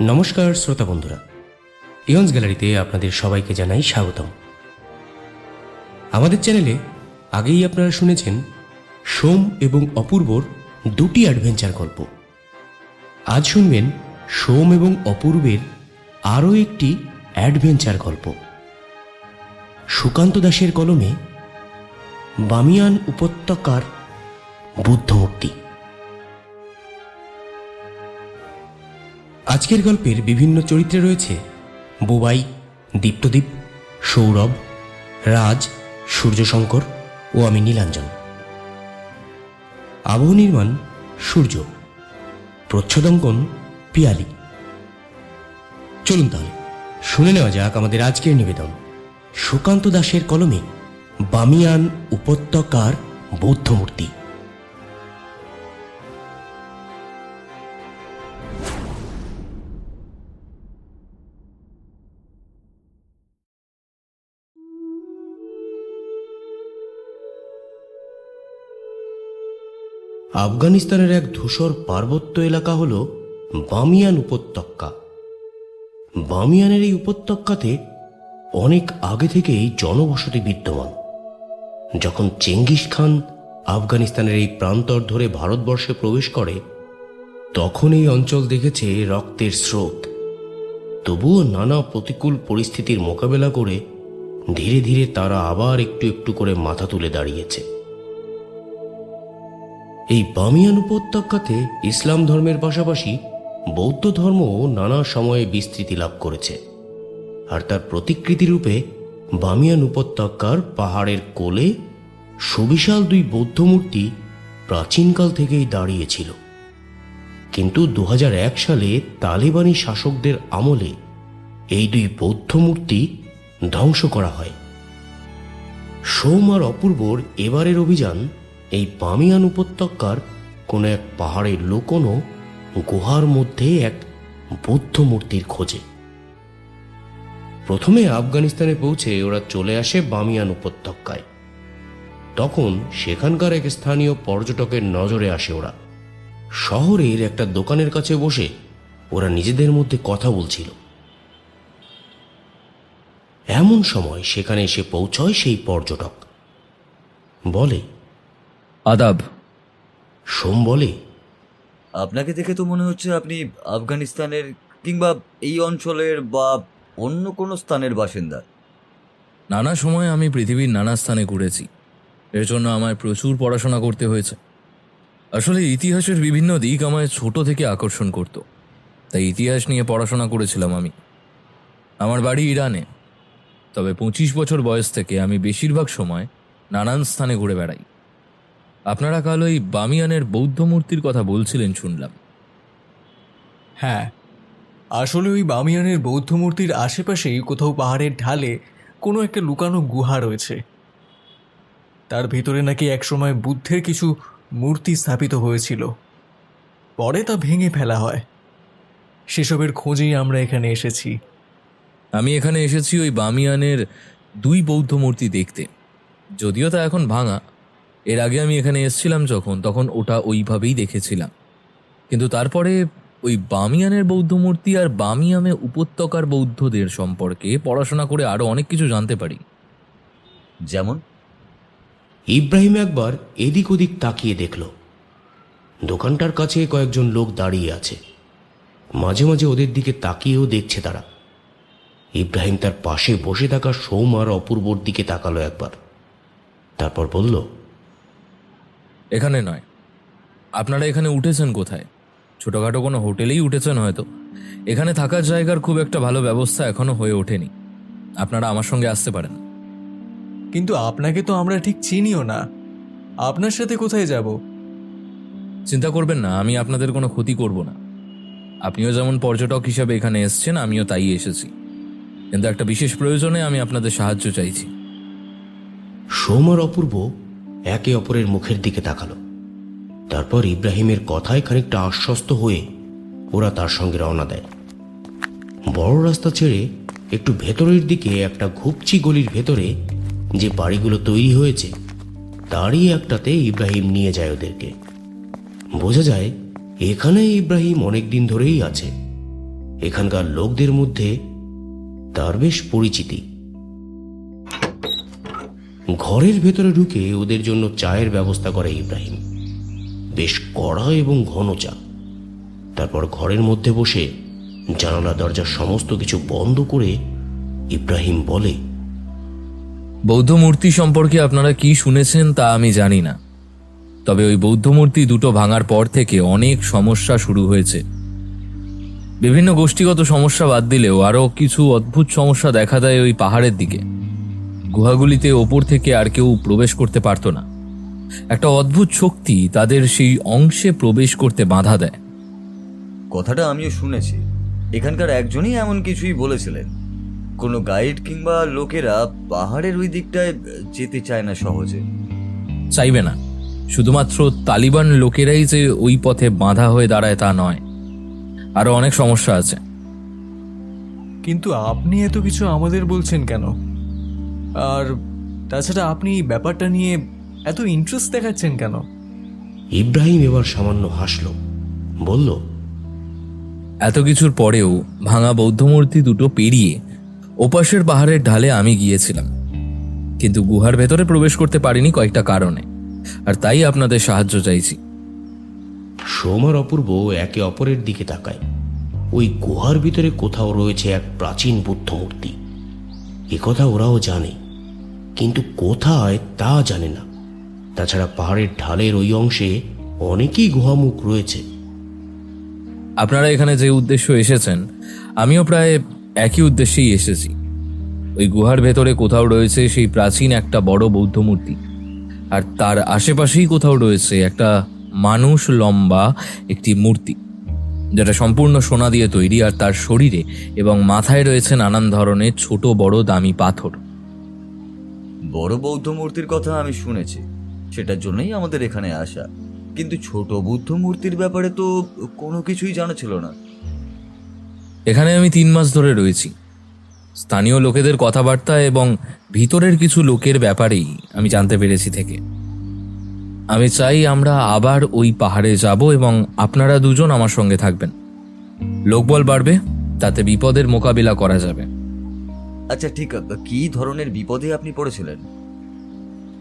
নমস্কার শ্রোতা বন্ধুরা, ইয়ন্স গ্যালারিতে আপনাদের সবাইকে জানাই স্বাগতম। আমাদের চ্যানেলে আগেই আপনারা শুনেছেন সোম এবং অপূর্বর দুটি অ্যাডভেঞ্চার গল্প। আজ শুনবেন সোম এবং অপূর্বের আরও একটি অ্যাডভেঞ্চার গল্প। সুকান্ত দাসের কলমে বামিয়ান উপত্যকার বুদ্ধমূর্তি। আজকের গল্পের বিভিন্ন চরিত্রে রয়েছে বুবাই, দীপ্তদীপ, সৌরভ, রাজ, সূর্যশঙ্কর ও আমি নীলাঞ্জন। আবহ নির্মাণ সূর্য, প্রচ্ছদঙ্কন পিয়ালি। চলুন তাহলে শুনে নেওয়া যাক আমাদের আজকের নিবেদন, সুকান্ত দাসের কলমে বামিয়ান উপত্যকার বৌদ্ধমূর্তি। আফগানিস্তানের এক ধূসর পার্বত্য এলাকা হল বামিয়ান উপত্যকা। বামিয়ানের এই উপত্যকাতে অনেক আগে থেকেই জনবসতি বিদ্যমান। যখন চেঙ্গিস খান আফগানিস্তানের এই প্রান্তর ধরে ভারতবর্ষে প্রবেশ করে, তখন এই অঞ্চল দেখেছে রক্তের স্রোত। তবুও নানা প্রতিকূল পরিস্থিতির মোকাবেলা করে ধীরে ধীরে তারা আবার একটু একটু করে মাথা তুলে দাঁড়িয়েছে। এই বামিয়ান উপত্যকাতে ইসলাম ধর্মের পাশাপাশি বৌদ্ধ ধর্মও নানা সময়ে বিস্তৃতি লাভ করেছে। আর তার প্রতিকৃতি রূপে বামিয়ান উপত্যকার পাহাড়ের কোলে সুবিশাল দুই বৌদ্ধ মূর্তি প্রাচীনকাল থেকেই দাঁড়িয়েছিল। কিন্তু 2001 সালে তালিবানি শাসকদের আমলে এই দুই বৌদ্ধ মূর্তি ধ্বংস করা হয়। সোম আর অপূর্বর এবারের অভিযান এই বামিয়ান উপত্যকার কোনো এক পাহাড়ের লুকোনো গুহার মধ্যে এক বৌদ্ধ মূর্তির খোঁজে। প্রথমে আফগানিস্তানে পৌঁছে ওরা চলে আসে বামিয়ান উপত্যকায়। তখন সেখানকার এক স্থানীয় পর্যটকের নজরে আসে ওরা। শহরের একটা দোকানের কাছে বসে ওরা নিজেদের মধ্যে কথা বলছিল। এমন সময় সেখানে এসে পৌঁছয় সেই পর্যটক। বলে, আদাব। সোম বলে, আপনাকে দেখে তো মনে হচ্ছে আপনি আফগানিস্তানের কিংবা এই অঞ্চলের বা অন্য কোনো স্থানের বাসিন্দা। নানা সময় আমি পৃথিবীর নানা স্থানে ঘুরেছি, এর জন্য আমায় প্রচুর পড়াশোনা করতে হয়েছে। আসলে ইতিহাসের বিভিন্ন দিক আমায় ছোট থেকে আকর্ষণ করত, তাই ইতিহাস নিয়ে পড়াশোনা করেছিলাম আমি। আমার বাড়ি ইরানে, তবে 25 বছর বয়স থেকে আমি বেশিরভাগ সময় নানান স্থানে ঘুরে বেড়াই। আপনারা কাল ওই বামিয়ানের বৌদ্ধ মূর্তির কথা বলছিলেন শুনলাম। হ্যাঁ, আসলে ওই বামিয়ানের বৌদ্ধ মূর্তির আশেপাশেই কোথাও পাহাড়ের ঢালে কোনো একটা লুকানো গুহা রয়েছে। তার ভেতরে নাকি একসময় বুদ্ধের কিছু মূর্তি স্থাপিত হয়েছিল, পরে তা ভেঙে ফেলা হয়। সেসবের খোঁজেই আমরা এখানে এসেছি। আমি এখানে এসেছি ওই বামিয়ানের দুই বৌদ্ধ মূর্তি দেখতে, যদিও তা এখন ভাঙা। এর আগে আমি এখানে এসেছিলাম তখন ওটা ওইভাবেই দেখেছিলাম। কিন্তু তারপরে ওই বামিয়ানের বৌদ্ধ মূর্তি আর বামিয়ানে উপত্যকার বৌদ্ধদের সম্পর্কে পড়াশোনা করে আরও অনেক কিছু জানতে পারি। যেমন ইব্রাহিম একবার এদিক ওদিক তাকিয়ে দেখল দোকানটার কাছে কয়েকজন লোক দাঁড়িয়ে আছে। মাঝে মাঝে ওদের দিকে তাকিয়েও দেখছে তারা। ইব্রাহিম তার পাশে বসে থাকা সোম আর অপূর্বর দিকে তাকালো একবার, তারপর বলল, এখানে নয়। আপনারা এখানে উঠেছেন কোথায়? ছোটোখাটো কোনো হোটেলেই উঠেছেন হয়তো। এখানে থাকার জায়গার খুব একটা ভালো ব্যবস্থা এখনো হয়ে ওঠেনি। আপনারা আমার সঙ্গে আসতে পারেন। কিন্তু আপনাকে তো আমরা ঠিক চিনিও না, আপনার সাথে কোথায় যাব? চিন্তা করবেন না, আমি আপনাদের কোনো ক্ষতি করব না। আপনিও যেমন পর্যটক হিসাবে এখানে এসেছেন, আমিও তাই এসেছি। কিন্তু একটা বিশেষ প্রয়োজনে আমি আপনাদের সাহায্য চাইছি। সোম আর অপূর্ব একে অপরের মুখের দিকে তাকালো। তারপর ইব্রাহিমের কথায় খানিকটা আশ্বস্ত হয়ে ওরা তার সঙ্গে রওনা দেয়। বড় রাস্তা ছেড়ে একটু ভেতরের দিকে একটা ঘুপচি গলির ভেতরে যে বাড়িগুলো তৈরি হয়েছে তারই একটাতে ইব্রাহিম নিয়ে যায় ওদেরকে। বোঝা যায় এখানে ইব্রাহিম অনেক দিন ধরেই আছে। এখানকার লোকদের মধ্যে তার বেশ পরিচিতি। ঘরের ভেতরে ঢুকে ওদের জন্য চায়ের ব্যবস্থা করে ইব্রাহিম, বেশ কড়া এবং ঘন চা। তারপর ঘরের মধ্যে বসে জানালা দরজা সমস্ত কিছু বন্ধ করে ইব্রাহিম বলে, বৌদ্ধ মূর্তি সম্পর্কে আপনারা কি শুনেছেন তা আমি জানি না, তবে ওই বৌদ্ধ মূর্তি দুটো ভাঙার পর থেকে অনেক সমস্যা শুরু হয়েছে। বিভিন্ন গোষ্ঠীগত সমস্যা বাদ দিলেও আরও কিছু অদ্ভুত সমস্যা দেখা দেয় ওই পাহাড়ের দিকে। গুহাগুলিতে ওপর থেকে আর কেউ প্রবেশ করতে পারত না। একটা অদ্ভুত শক্তি তাদের সেই অংশে প্রবেশ করতে বাধা দেয়। কথাটা আমিও শুনেছি। এখানকার একজনই এমন কিছুই বলেছিলেন। কোনো গাইড কিংবা লোকেরা পাহাড়ের ওই দিকটায় যেতে চায় না সহজে। চাইবে না, শুধুমাত্র তালিবান লোকেরাই যে ওই পথে বাঁধা হয়ে দাঁড়ায় তা নয়, আরো অনেক সমস্যা আছে। কিন্তু আপনি এত কিছু আমাদের বলছেন কেন? আর তাছাড়া আপনি ব্যাপারটা নিয়ে এত ইন্টারেস্ট দেখাচ্ছেন কেন? ইব্রাহিম এবার সামান্য হাসল, বলল, এত কিছুর পরেও ভাঙা বৌদ্ধ মূর্তি দুটো পেরিয়ে ওপাশের পাহাড়ের ঢালে আমি গিয়েছিলাম, কিন্তু গুহার ভেতরে প্রবেশ করতে পারিনি কয়েকটা কারণে, আর তাই আপনাদের সাহায্য চাইছি। সোম আর অপূর্ব একে অপরের দিকে তাকায়। ওই গুহার ভিতরে কোথাও রয়েছে এক প্রাচীন বুদ্ধ মূর্তি, একথা ওরাও জানে, কিন্তু কোথায় তা জানে না। তাছাড়া পাহাড়ের ঢালের ওই অংশে অনেকই গুহামুখ রয়েছে। আপনারা এখানে যে উদ্দেশ্য এসেছেন, আমিও প্রায় একই উদ্দেশ্যেই এসেছি। ওই গুহার ভেতরে কোথাও রয়েছে সেই প্রাচীন একটা বড় বৌদ্ধ মূর্তি, আর তার আশেপাশেই কোথাও রয়েছে একটা মানুষ লম্বা একটি মূর্তি, যেটা সম্পূর্ণ সোনা দিয়ে তৈরি, আর তার শরীরে এবং মাথায় রয়েছে নানান ধরনের ছোট বড় দামি পাথর। বড় বৌদ্ধ মূর্তির কথা আমি শুনেছি, সেটার জন্যই আমাদের এখানে আসা। কিন্তু ছোট বুদ্ধ মূর্তির ব্যাপারে তো কোনো কিছুই জানা ছিল না। এখানে আমি 3 মাস ধরে রয়েছি। স্থানীয় লোকেদের কথাবার্তা এবং ভিতরের কিছু লোকের ব্যাপারেই আমি জানতে পেরেছি থেকে। আমি চাই আমরা আবার ওই পাহাড়ে যাব এবং আপনারা দুজন আমার সঙ্গে থাকবেন। লোকবল বাড়বে, তাতে বিপদের মোকাবিলা করা যাবে। আচ্ছা ঠিক, কি ধরনের বিপদে আপনি পড়েছিলেন?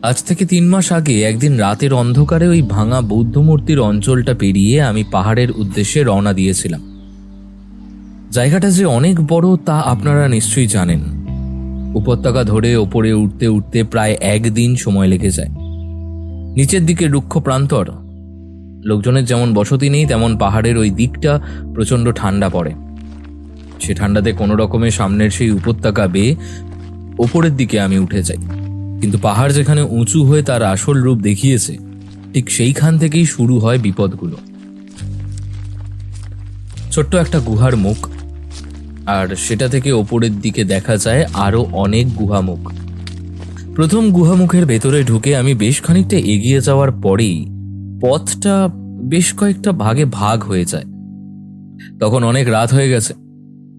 আজ থেকে 3 মাস আগে একদিন রাতের অন্ধকারে ওই ভাঙা বৌদ্ধ মূর্তির অঞ্চলটা পেরিয়ে আমি পাহাড়ের উদ্দেশ্যে রওনা দিয়েছিলাম। জায়গাটা যে অনেক বড় তা আপনারা নিশ্চয়ই জানেন। উপত্যকা ধরে ওপরে উঠতে উঠতে প্রায় 1 দিন সময় লেগে যায়। নিচের দিকে রুক্ষ প্রান্তর, লোকজনের যেমন বসতি নেই, তেমন পাহাড়ের ওই দিকটা প্রচণ্ড ঠান্ডা পড়ে। সে ঠান্ডাতে কোনো রকমের সামনের সেই উপত্যকা বেয়ে ওপরের দিকে আমি উঠে যাই। কিন্তু পাহাড় যেখানে উঁচু হয়ে তার আসল রূপ দেখিয়েছে, ঠিক সেইখান থেকেই শুরু হয় বিপদগুলো। ছোট্ট একটা গুহার মুখ, আর সেটা থেকে ওপরের দিকে দেখা যায় আরো অনেক গুহামুখ। প্রথম গুহামুখের ভেতরে ঢুকে আমি বেশ খানিকটা এগিয়ে যাওয়ার পরেই পথটা বেশ কয়েকটা ভাগে ভাগ হয়ে যায়। তখন অনেক রাত হয়ে গেছে।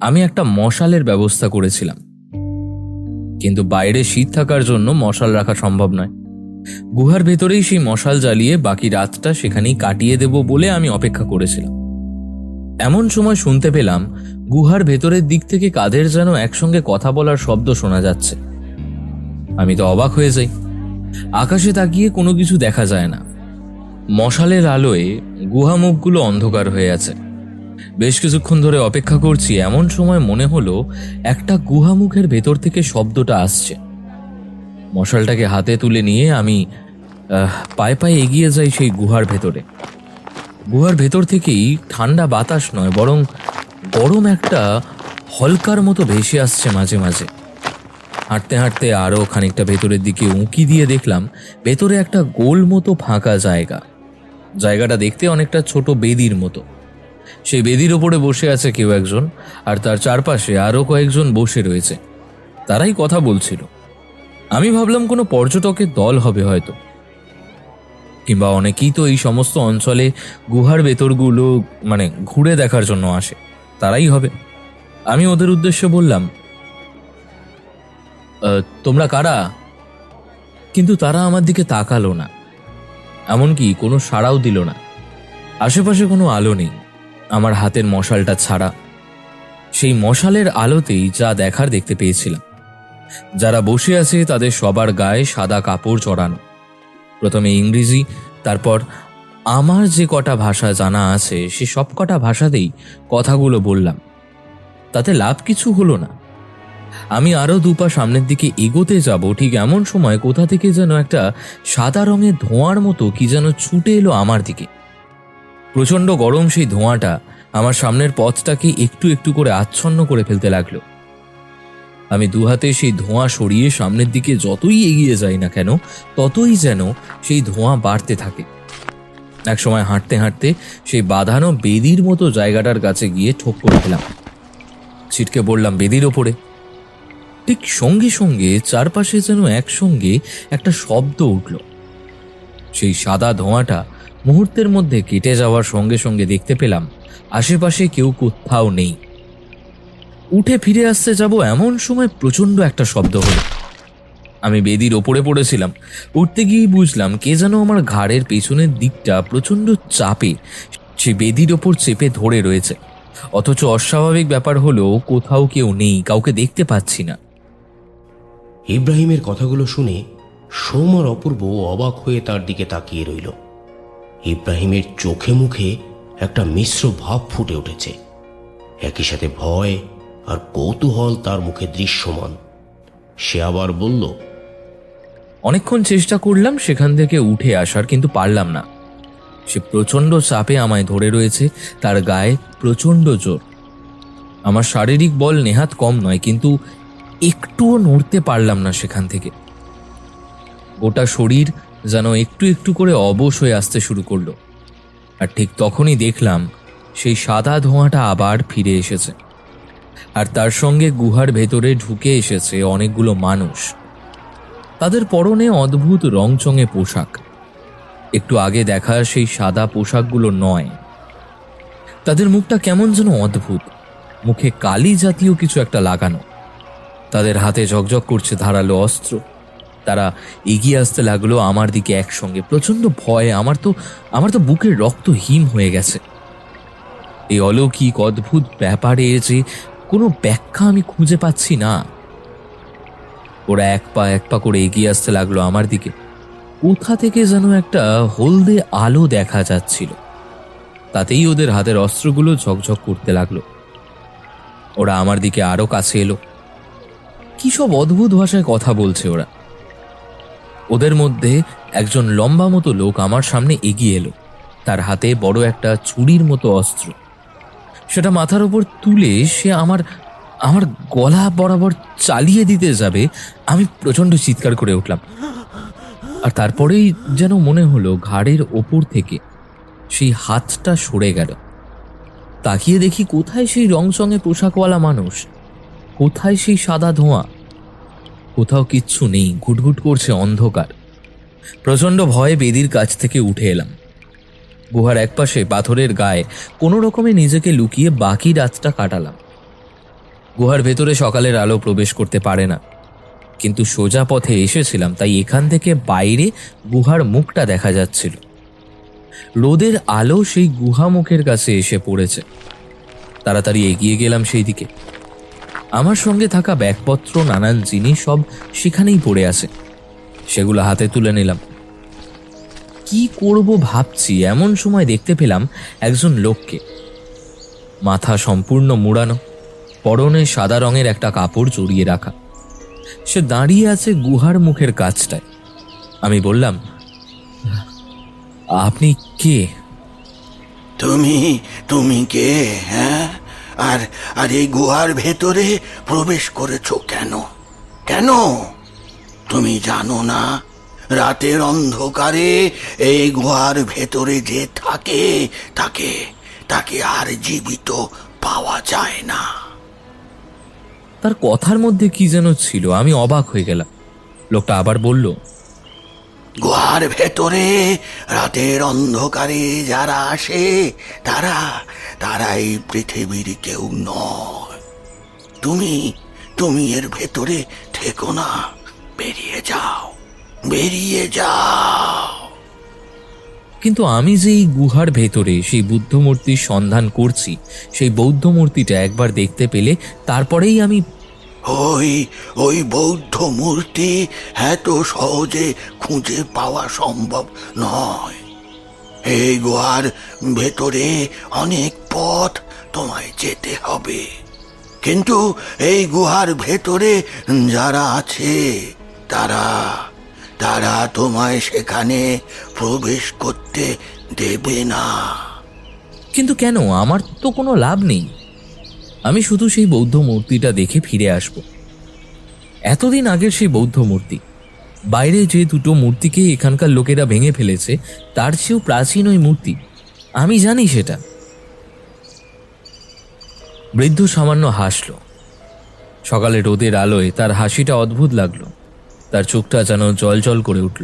আমি একটা মশালের ব্যবস্থা করেছিলাম, কিন্তু বাইরে শীত থাকার জন্য মশাল রাখা সম্ভব নয়। গুহার ভেতরেই সেই মশাল জ্বালিয়ে বাকি রাতটা সেখানেই কাটিয়ে দেব বলে আমি অপেক্ষা করেছিলাম। এমন সময় শুনতে পেলাম গুহার ভেতরের দিক থেকে কাদের যেন একসঙ্গে কথা বলার শব্দ শোনা যাচ্ছে। আমি তো অবাক হয়ে যাই। আকাশে তাকিয়ে কোনো কিছু দেখা যায় না। মশালের আলোয় গুহামুখগুলো অন্ধকার হয়ে আছে। বেশ কিছুক্ষণ ধরে অপেক্ষা করছি, এমন সময় মনে হলো একটা গুহামুখের ভেতর থেকে শব্দটা আসছে। মশালটাকে হাতে তুলে নিয়ে আমি পায়ে পায়ে এগিয়ে যাই সেই গুহার ভেতরে। গুহার ভেতর থেকেই ঠান্ডা বাতাস নয়, বরং গরম একটা হলকার মতো ভেসে আসছে মাঝে মাঝে। হাঁটতে হাঁটতে আরও খানিকটা ভেতরের দিকে উঁকি দিয়ে দেখলাম ভেতরে একটা গোল মতো ফাঁকা জায়গা। জায়গাটা দেখতে অনেকটা ছোট বেদির মতো। সেই বেদির ওপরে বসে আছে কেউ একজন, আর তার চারপাশে আরও কয়েকজন বসে রয়েছে। তারাই কথা বলছিল। আমি ভাবলাম কোনো পর্যটকের দল হবে হয়তো, কিংবা অনেকেই তো এই সমস্ত অঞ্চলে গুহার ভেতরগুলো ঘুরে দেখার জন্য আসে, তারাই হবে। আমি ওদের উদ্দেশ্যে বললাম, তোমরা কারা? কিন্তু তারা আমার দিকে তাকালো না, এমনকি কোনো সাড়াও দিল না। আশেপাশে কোনো আলো নেই, আমার হাতের মশালটা ছাড়া। সেই মশালের আলোতেই যা দেখার দেখতে পেয়েছিলাম। যারা বসে আছে তাদের সবার গায়ে সাদা কাপড় চড়ানো। প্রথমে ইংরেজি, তারপর আমার যে কটা ভাষা জানা আছে সে সব কটা ভাষাতেই কথাগুলো বললাম। তাতে লাভ কিছু হলো না। আমি আরো দুপা সামনের দিকে এগোতে যাব, ঠিক এমন সময় কোথা থেকে যেন একটা সাদা রঙের ধোঁয়ার মতো কি যেন ছুটে এলো আমার দিকে। প্রচণ্ড গরম সেই ধোঁয়াটা আমার সামনের পথটাকে একটু একটু করে আচ্ছন্ন করে ফেলতে লাগলো। আমি দুহাতে সেই ধোঁয়া সরিয়ে সামনের দিকে যতই এগিয়ে যাই না কেন, ততই যেন সেই ধোঁয়া বাড়তে থাকে। এক সময় হাঁটতে হাঁটতে সেই বাঁধানো বেদির মতো জায়গাটার কাছে গিয়ে ঠোক করে ফেলাম। ছিটকে পড়লাম বেদির ওপরে। ঠিক সঙ্গে সঙ্গে চারপাশে যেন একসঙ্গে একটা শব্দ উঠল। সেই সাদা ধোঁয়াটা মুহূর্তের মধ্যে কেটে যাওয়ার সঙ্গে সঙ্গে দেখতে পেলাম আশেপাশে কেউ কোথাও নেই। উঠে ফিরে আসতে যাব এমন সময় প্রচণ্ড একটা শব্দ হলো। আমি বেদির ওপরে পড়েছিলাম। উঠতে গিয়েই বুঝলাম কে যেন আমার ঘাড়ের পেছনের দিকটা প্রচণ্ড চাপে সে বেদির ওপর চেপে ধরে রয়েছে। অথচ অস্বাভাবিক ব্যাপার হলো কোথাও কেউ নেই, কাউকে দেখতে পাচ্ছি না। ইব্রাহিমের কথাগুলো শুনে সোম আর অপূর্ব অবাক হয়ে তার দিকে তাকিয়ে রইল। ইব্রাহিমের চোখে মুখে একটা মিশ্র ভাব ফুটে উঠেছে। একই সাথে ভয় আর কৌতূহল তার মুখে দৃশ্যমান। সে আবার বলল, অনেকক্ষণ চেষ্টা করলাম সেখান থেকে উঠে আসার, কিন্তু পারলাম না। সে প্রচণ্ড চাপে আমায় ধরে রয়েছে, তার গায়ে প্রচণ্ড জোর। আমার শারীরিক বল নেহাত কম নয়, কিন্তু একটুও নড়তে পারলাম না সেখান থেকে। গোটা শরীর যেন একটু একটু করে অবশ হয়ে আসতে শুরু করলো। আর ঠিক তখনই দেখলাম সেই সাদা ধোঁয়াটা আবার ফিরে এসেছে, আর তার সঙ্গে গুহার ভেতরে ঢুকে এসেছে অনেকগুলো মানুষ। তাদের পরনে অদ্ভুত রংচঙে পোশাক। একটু আগে দেখা সেই সাদা পোশাকগুলো নয়। তাদের মুখটা কেমন যেন অদ্ভুত, মুখে কালি জাতীয় কিছু একটা লাগানো। তাদের হাতে ঝকঝক করছে ধারালো অস্ত্র। তারা এগিয়ে আসতে লাগলো আমার দিকে একসঙ্গে। প্রচণ্ড ভয়ে আমার তো বুকের রক্ত হিম হয়ে গেছে। এই অলৌকিক অদ্ভুত ব্যাপারে যে কোনো ব্যাখ্যা আমি খুঁজে পাচ্ছি না। ওরা এক পা করে এগিয়ে আসতে লাগলো আমার দিকে। কোথা থেকে যেন একটা হলদে আলো দেখা যাচ্ছিল, তাতেই ওদের হাতের অস্ত্রগুলো ঝকঝক করতে লাগলো। ওরা আমার দিকে আরো কাছে এলো। কি সব অদ্ভুত ভাষায় কথা বলছে ওরা। ওদের মধ্যে একজন লম্বা মতো লোক আমার সামনে এগিয়ে এলো। তার হাতে বড় একটা ছুরির মতো অস্ত্র। সেটা মাথার উপর তুলে সে আমার গলা বরাবর চালিয়ে দিতে যাবে। আমি প্রচণ্ড চিৎকার করে উঠলাম। আর তারপরেই যেন মনে হলো ঘাড়ের ওপর থেকে সেই হাতটা সরে গেল। তাকিয়ে দেখি কোথায় সেই রংচঙে পোশাকওয়ালা মানুষ, কোথায় সেই সাদা ধোঁয়া। কোথাও কিচ্ছু নেই, ঘুটঘুট করছে অন্ধকার। প্রচণ্ড ভয়ে বেদির কাছ থেকে উঠে এলাম। গুহার একপাশে পাথরের গায়ে কোনো রকমে নিজেকে লুকিয়ে বাকি রাতটা কাটালাম। গুহার ভেতরে সকালের আলো প্রবেশ করতে পারে না, কিন্তু সোজা পথে এসেছিলাম, তাই এখান থেকে বাইরে গুহার মুখটা দেখা যাচ্ছিল। রোদের আলো সেই গুহা মুখের কাছে এসে পড়েছে। তাড়াতাড়ি এগিয়ে গেলাম সেই দিকে। আমার সঙ্গে থাকা ব্যাগপত্র, নানান জিনিস সব সেখানেই পড়ে আছে। সেগুলো হাতে তুলে নিলাম। কি করব ভাবছি, এমন সময় দেখতে পেলাম একজন লোককে। মাথা সম্পূর্ণ মুড়ানো, পরনে সাদা রঙের একটা কাপড় জড়িয়ে রাখা। সে দাঁড়িয়ে আছে গুহার মুখের কাছটায়। আমি বললাম, আপনি কে? তুমি কে? হ্যাঁ, আর এই গুহার ভেতরে প্রবেশ করেছো কেন? তুমি জানো না রাতের অন্ধকারে এই গুহার ভেতরে যে তাকে আর জীবিত পাওয়া যায় না। তার কথার মধ্যে কি যেন ছিল, আমি অবাক হয়ে গেলাম। লোকটা আবার বলল, গুহার ভেতরে রাতের অন্ধকারে যারা আসে তারা এই পৃথিবীর কেউ নয়। তুমি এর ভেতরে থেকো না, বেরিয়ে যাও। কিন্তু আমি যে এই গুহার ভেতরে সেই বুদ্ধ মূর্তির সন্ধান করছি, সেই বৌদ্ধ মূর্তিটা একবার দেখতে পেলে তারপরেই আমি ওই ওই বৌদ্ধ মূর্তি এত সহজে খুঁজে পাওয়া সম্ভব নয়। এই গুহার ভেতরে অনেক পথ তোমায় যেতে হবে, কিন্তু এই গুহার ভেতরে যারা আছে তারা তারা তোমায় সেখানে প্রবেশ করতে দেবে না। কিন্তু কেন? আমার তো কোনো লাভ নেই। আমি শুধু সেই বৌদ্ধ মূর্তিটা দেখে ফিরে আসব। এতদিন আগের সেই বৌদ্ধ মূর্তি, বাইরে যে দুটো মূর্তিকে এখানকার লোকেরা ভেঙে ফেলেছে তার চেয়েও প্রাচীন ওই মূর্তি, আমি জানি সেটা। বৃদ্ধ সামান্য হাসল। সকালে রোদের আলোয় তার হাসিটা অদ্ভুত লাগলো। তার চোখটা যেন জল জল করে উঠল।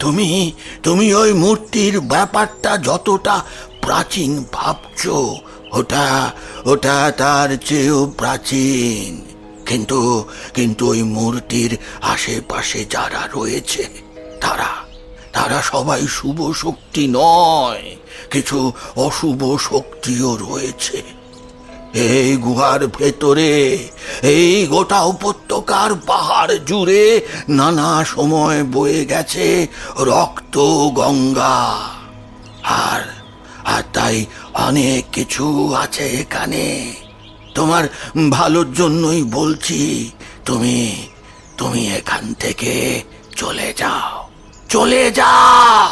তুমি তুমি ওই মূর্তির ব্যাপারটা যতটা প্রাচীন ভাবছো, ওটা ওটা তার চেয়েও প্রাচীন। কিন্তু কিন্তু ওই মূর্তির আশেপাশে যারা রয়েছে তারা তারা সবাই শুভ শক্তি নয়, কিছু অশুভ শক্তিও রয়েছে। এই গুহার ভেতরে, এই গোটা উপত্যকার পাহাড় জুড়ে নানা সময় বয়ে গেছে রক্ত গঙ্গা। আর আর তাই অনেক কিছু আছে এখানে। তোমার ভালোর জন্যই বলছি, তুমি তুমি এখান থেকে চলে যাও, চলে যাও,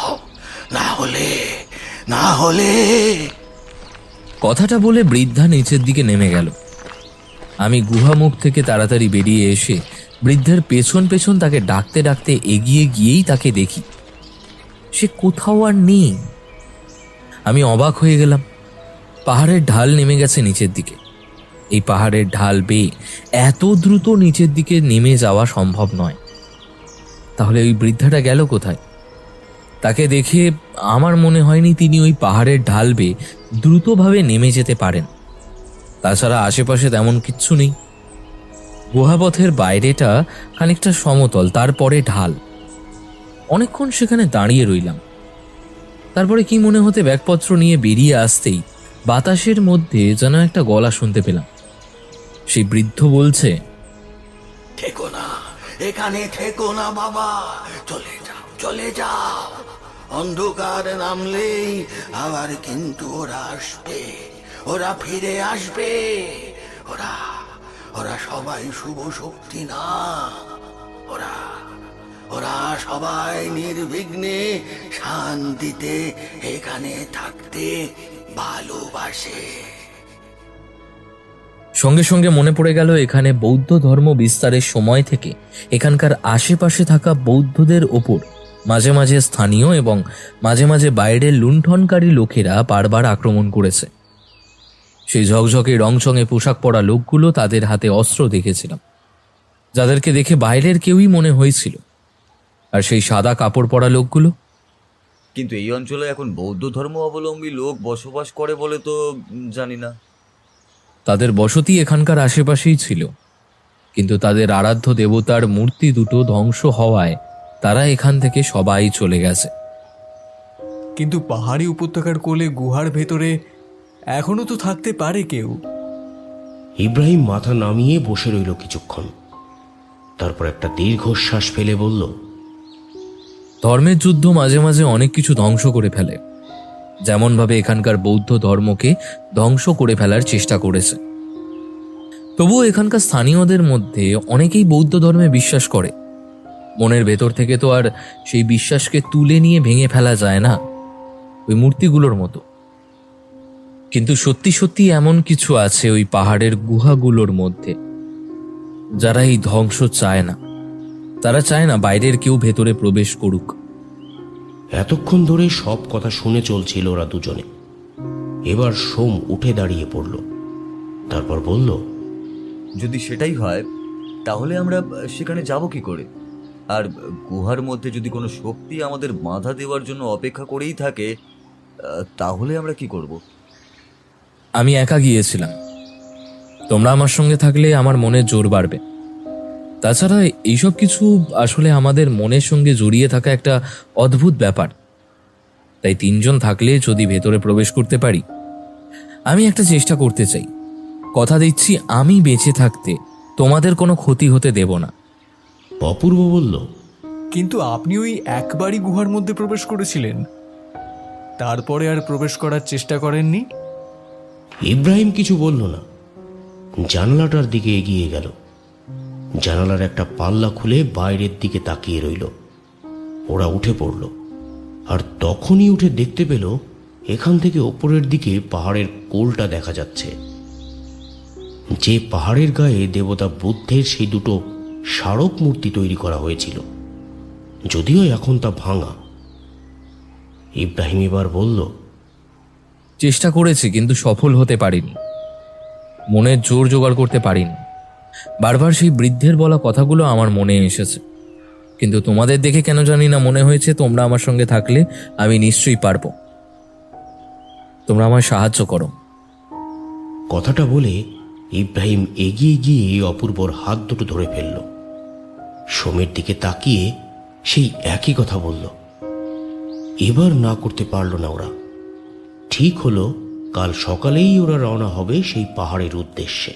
না হলে কথাটা বলে বৃদ্ধা নিচের দিকে নেমে গেল। আমি গুহামুখ থেকে তাড়াতাড়ি বেরিয়ে এসে বৃদ্ধের পেছন পেছন তাকে ডাকতে ডাকতে এগিয়ে গিয়েই তাকে দেখি সে কোথাও আর নেই। আমি অবাক হয়ে গেলাম। পাহাড়ের ঢাল নেমে গেছে নিচের দিকে। এই পাহাড়ের ঢাল বেয়ে এত দ্রুত নিচের দিকে নেমে যাওয়া সম্ভব নয়। তাহলে ওই বৃদ্ধাটা গেল কোথায়? তাকে দেখে আমার মনে হয়নি তিনি ওই পাহাড়ের ঢাল বেয়ে দ্রুতভাবে নেমে যেতে পারেন। তাছাড়া আশেপাশে তেমন কিচ্ছু নেই। গুহাপথের বাইরেটা খানিকটা সমতল, তারপরে ঢাল। অনেকক্ষণ সেখানে দাঁড়িয়ে রইলাম। তারপরে কি মনে হতে ব্যাগপত্র নিয়ে বেরিয়ে আসতেই বাতাসের মধ্যে যেন একটা গলা শুনতে পেলাম। সেই বৃদ্ধ বলছে, থেকো না, এখানে থেকো না বাবা, চলে যাও, চলে যাও। অন্ধকার নামলেই আবার কিন্তু ওরা আসবে, ওরা ফিরে আসবে। ওরা ওরা সবাই শুভ শক্তি না, ওরা ওরা সবাই নির্বিঘ্নে শান্তিতে এখানে থাকতে ভালোবাসে। সঙ্গে সঙ্গে মনে পড়ে গেল এখানে বৌদ্ধ ধর্ম বিস্তারের সময় থেকে এখানকার আশেপাশে থাকা বৌদ্ধদের ওপর মাঝে মাঝে স্থানীয় এবং মাঝে মাঝে বাইরের লুণ্ঠনকারী লোকেরা বারবার আক্রমণ করেছে। সেই ঝকঝকে রংচঙে পোশাক পরা লোকগুলো, তাদের হাতে অস্ত্র দেখেছিলাম, যাদেরকে দেখে বাইরের কেউই মনে হয়েছিল। আর সেই সাদা কাপড় পরা লোকগুলো, কিন্তু এই অঞ্চলে এখন বৌদ্ধ ধর্ম অবলম্বী লোক বসবাস করে বলে তো জানি না। তাদের বসতি এখানকার আশেপাশেই ছিল, কিন্তু তাদের আরাধ্য দেবতার মূর্তি দুটো ধ্বংস হওয়ায় তারা এখান থেকে সবাই চলে গেছে। কিন্তু পাহাড়ি উপত্যকার কোলে গুহার ভেতরে এখনো তো থাকতে পারে কেউ। ইব্রাহিম মাথা নামিয়ে বসে রইল কিছুক্ষণ। তারপর একটা দীর্ঘশ্বাস ফেলে বলল, ধর্মের যুদ্ধ মাঝে মাঝে অনেক কিছু ধ্বংস করে ফেলে, যেমনভাবে এখানকার বৌদ্ধ ধর্মকে ধ্বংস করে ফেলার চেষ্টা করেছে। তবুও এখানকার স্থানীয়দের মধ্যে অনেকেই বৌদ্ধ ধর্মে বিশ্বাস করে। মনের ভেতর থেকে তো আর সেই বিশ্বাসকে তুলে নিয়ে ভেঙে ফেলা যায় না, ওই মূর্তিগুলোর মতো। কিন্তু সত্যি সত্যি এমন কিছু আছে ওই পাহাড়ের গুহাগুলোর মধ্যে, যারা এই ধ্বংস চায় না। তারা চায় না বাইরের কেউ ভেতরে প্রবেশ করুক। এতক্ষণ ধরে সব কথা শুনে চলছিল ওরা দুজনে। এবার সোম উঠে দাঁড়িয়ে পড়ল। তারপর বলল, যদি সেটাই হয় তাহলে আমরা সেখানে যাব কি করে? আর গুহার মধ্যে যদি কোনো শক্তি আমাদের বাধা দেওয়ার জন্য অপেক্ষা করেই থাকে, তাহলে আমরা কি করব? আমি একা গিয়েছিলাম, তোমরা আমার সঙ্গে থাকলে আমার মনে জোর বাড়বে। তাছাড়া এইসব কিছু আসলে আমাদের মনের সঙ্গে জড়িয়ে থাকা একটা অদ্ভুত ব্যাপার। তাই 3 জন থাকলে যদি ভেতরে প্রবেশ করতে পারি। আমি একটা চেষ্টা করতে চাই, কথা দিচ্ছি আমি বেঁচে থাকতে তোমাদের কোনো ক্ষতি হতে দেব না। অপূর্ব বলল, কিন্তু আপনি ওই একবারই গুহার মধ্যে প্রবেশ করেছিলেন, তারপরে আর প্রবেশ করার চেষ্টা করেননি? ইব্রাহিম কিছু বলল না, জানালাটার দিকে এগিয়ে গেল। জানালার একটা পাল্লা খুলে বাইরের দিকে তাকিয়ে রইল। ওরা উঠে পড়ল, আর তখনই উঠে দেখতে পেল এখান থেকে ওপরের দিকে পাহাড়ের কোলটা দেখা যাচ্ছে। যে পাহাড়ের গায়ে দেবতা বুদ্ধের সেই দুটো স্মারক মূর্তি তৈরি করা হয়েছিল, যদিও এখন তা ভাঙা। ইব্রাহিম এবার বলল, চেষ্টা করেছি কিন্তু সফল হতে পারিনি, মনের জোর জোগাড় করতে পারিনি। বারবার সেই বৃদ্ধের বলা কথাগুলো আমার মনে এসেছে, কিন্তু তোমাদের দেখে কেন জানি না মনে হয়েছে তোমরা আমার সঙ্গে থাকলে আমি নিশ্চয়ই পারবো। তোমরা আমায় সাহায্য করো। কথাটা বলে ইব্রাহিম এগিয়ে গিয়ে অপূর্বর হাত দুটো ধরে ফেলল। সোমের দিকে তাকিয়ে সেই একই কথা বলল। এবার না করতে পারল না ওরা। ঠিক হলো, কাল সকালেই ওরা রওনা হবে সেই পাহাড়ের উদ্দেশ্যে।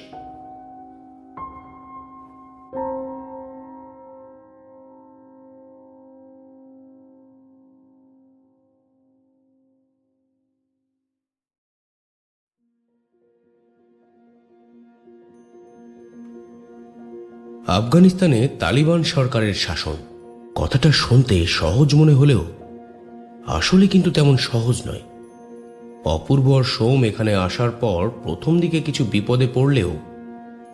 আফগানিস্তানে তালিবান সরকারের শাসন, কথাটা শুনতে সহজ মনে হলেও আসলে কিন্তু তেমন সহজ নয়। অপূর্ব আর সোম এখানে আসার পর প্রথম দিকে কিছু বিপদে পড়লেও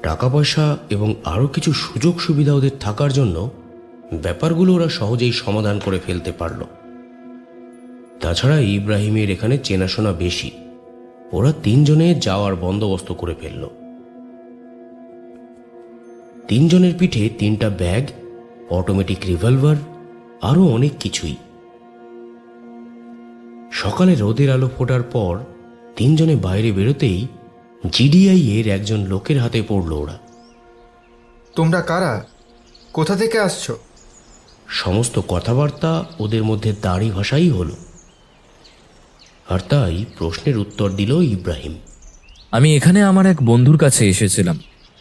টাকা পয়সা এবং আরও কিছু সুযোগ সুবিধা ওদের থাকার জন্য ব্যাপারগুলো ওরা সহজেই সমাধান করে ফেলতে পারল। তাছাড়া ইব্রাহিমের এখানে চেনাশোনা বেশি, ওরা 3 জনে যাওয়ার বন্দোবস্ত করে ফেলল। 3 জনের পিঠে 3টা ব্যাগ, অটোমেটিক রিভলভার, আরও অনেক কিছুই। সকালে রোদের আলো ফোটার পর 3 জনে বাইরে বেরোতেই জিডিআই এর একজন লোকের হাতে পড়ল ওরা। তোমরা কারা? কোথা থেকে আসছো? সমস্ত কথাবার্তা ওদের মধ্যে দাঁড়ি ভাষাই হলো, আর তাই প্রশ্নের উত্তর দিল ইব্রাহিম। আমি এখানে আমার এক বন্ধুর কাছে এসেছিলাম,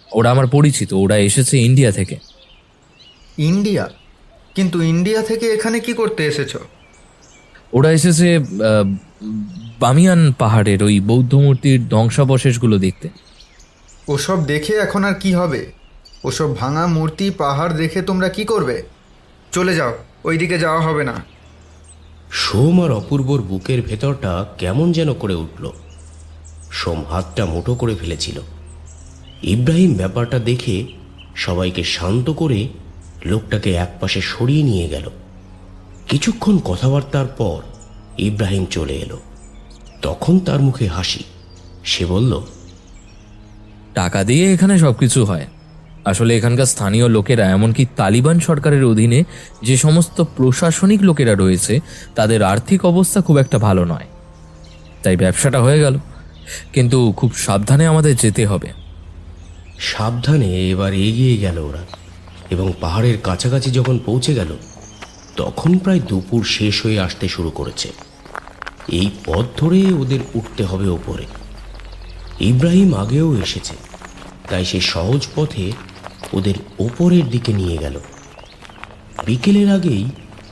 ওরা আমার পরিচিত, ওরা এসেছে ইন্ডিয়া থেকে। ইন্ডিয়া? কিন্তু ইন্ডিয়া থেকে এখানে কি করতে এসেছো? ওরা এসেছে বামিয়ান পাহাড়ের ওই বৌদ্ধ মূর্তির ধ্বংসাবশেষগুলো দেখতে। ওসব দেখে এখন আর কি হবে? ওসব ভাঙা মূর্তি পাহাড় দেখে তোমরা কি করবে? চলে যাও, ওইদিকে যাওয়া হবে না। সোম আর অপূর্বর বুকের ভেতরটা কেমন যেন করে উঠল। সোম হাতটা মুঠো করে ফেলেছিল। ইব্রাহিম ব্যাপারটা দেখে সবাইকে শান্ত করে লোকটাকে একপাশে সরিয়ে নিয়ে গেল। কিছুক্ষণ কথাবার্তার পর ইব্রাহিম চলে এলো। তখন তার মুখে হাসি। সে বলল, টাকা দিয়ে এখানে সবকিছু হয়। আসলে এখানকার স্থানীয় লোকেরা, এমনকি তালিবান সরকারের অধীনে যে সমস্ত প্রশাসনিক লোকেরা রয়েছে, তাদের আর্থিক অবস্থা খুব একটা ভালো নয়। তাই ব্যবসাটা হয়ে গেল, কিন্তু খুব সাবধানে আমাদের যেতে হবে। সাবধানে এবার এগিয়ে গেল ওরা, এবং পাহাড়ের কাছাকাছি যখন পৌঁছে গেল তখন প্রায় দুপুর শেষ হয়ে আসতে শুরু করেছে। এই পথ ধরে ওদের উঠতে হবে ওপরে। ইব্রাহিম আগেও এসেছে, তাই সে সহজ পথে ওদের ওপরের দিকে নিয়ে গেল। বিকেলের আগেই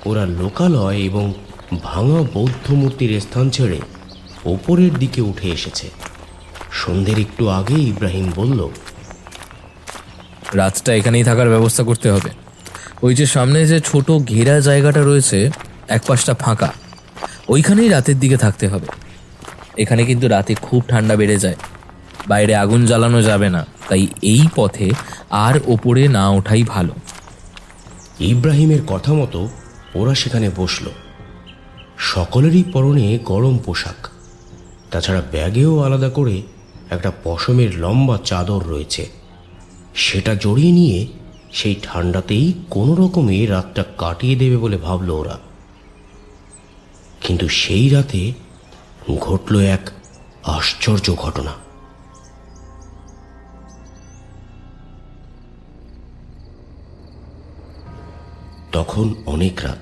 ওরা লোকালয় এবং ভাঙা বৌদ্ধ মূর্তির স্থান ছেড়ে ওপরের দিকে উঠে এসেছে। সন্ধ্যের একটু আগে ইব্রাহিম বলল, রাতটা এখানেই থাকার ব্যবস্থা করতে হবে। ওই যে সামনে যে ছোট ঘেরা জায়গাটা রয়েছে, এক পাশটা ফাঁকা, ওইখানেই রাতের দিকে থাকতে হবে। এখানে কিন্তু রাতে খুব ঠান্ডা বেড়ে যায়, বাইরে আগুন জ্বালানো যাবে না, তাই এই পথে আর ওপরে না ওঠাই ভালো। ইব্রাহিমের কথা মতো ওরা সেখানে বসল। সকলেরই পরনে গরম পোশাক, তাছাড়া ব্যাগেও আলাদা করে একটা পশমের লম্বা চাদর রয়েছে। সেটা জড়িয়ে নিয়ে সেই ঠান্ডাতেই কোনো রকমে রাতটা কাটিয়ে দেবে বলে ভাবল ওরা। কিন্তু সেই রাতে ঘটল এক আশ্চর্য ঘটনা। তখন অনেক রাত।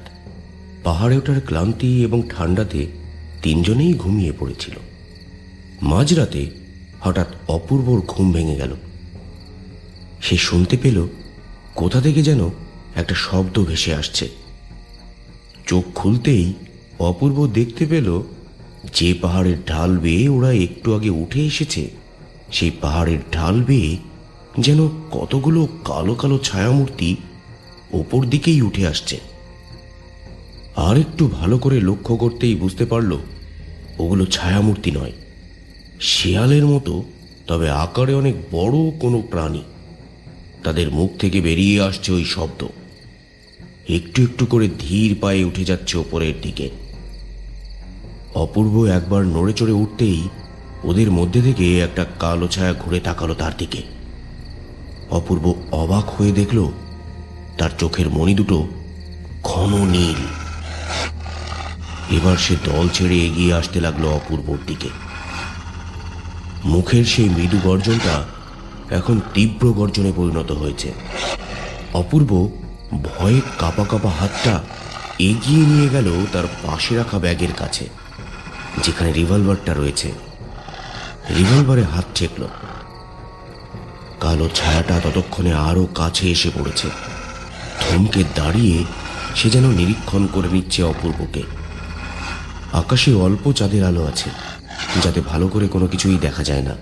পাহাড়ে ওঠার ক্লান্তি এবং ঠান্ডাতে তিনজনেই ঘুমিয়ে পড়েছিল। মাঝরাতে হঠাৎ অপূর্বর ঘুম ভেঙে গেল। সে শুনতে পেল কোথা থেকে যেন একটা শব্দ ভেসে আসছে। চোখ খুলতেই অপূর্ব দেখতে পেল যে পাহাড়ের ঢাল বেয়ে ওরা একটু আগে উঠে এসেছে, সেই পাহাড়ের ঢাল বেয়ে যেন কতগুলো কালো কালো ছায়ামূর্তি ওপর দিকেই উঠে আসছে। আর একটু ভালো করে লক্ষ্য করতেই বুঝতে পারল ওগুলো ছায়ামূর্তি নয়, শেয়ালের মতো, তবে আকারে অনেক বড় কোনো প্রাণী। তাদের মুখ থেকে বেরিয়ে আসছে ওই শব্দ, একটু একটু করে ধীর পায়ে উঠে যাচ্ছে ওপরের দিকে। অপূর্ব একবার নড়ে চড়ে উঠতেই ওদের মধ্যে থেকে একটা কালো ছায়া ঘুরে তাকালো তার দিকে। অপূর্ব অবাক হয়ে দেখল তার চোখের মণি দুটো ঘন নীল। এবার সে দল ছেড়ে এগিয়ে আসতে লাগলো অপূর্বর দিকে। মুখের সেই মৃদু গর্জনটা এখন তীব্র গর্জনে পরিণত হয়েছে। অপূর্ব ভয়ে কাঁপা কাঁপা হাতটা এগিয়ে নিয়ে গেল তার পাশে রাখা ব্যাগের কাছে, যেখানে রিভলভারটা রয়েছে। রিভলভারে হাত ঠেকল। কালো ছায়াটা ততক্ষণে আরো কাছে এসে পড়েছে। থমকে দাঁড়িয়ে সে যেন নিরীক্ষণ করে নিচ্ছে অপূর্বকে। আকাশে অল্প চাঁদের আলো আছে, যাতে ভালো করে কোনো কিছুই দেখা যায় না।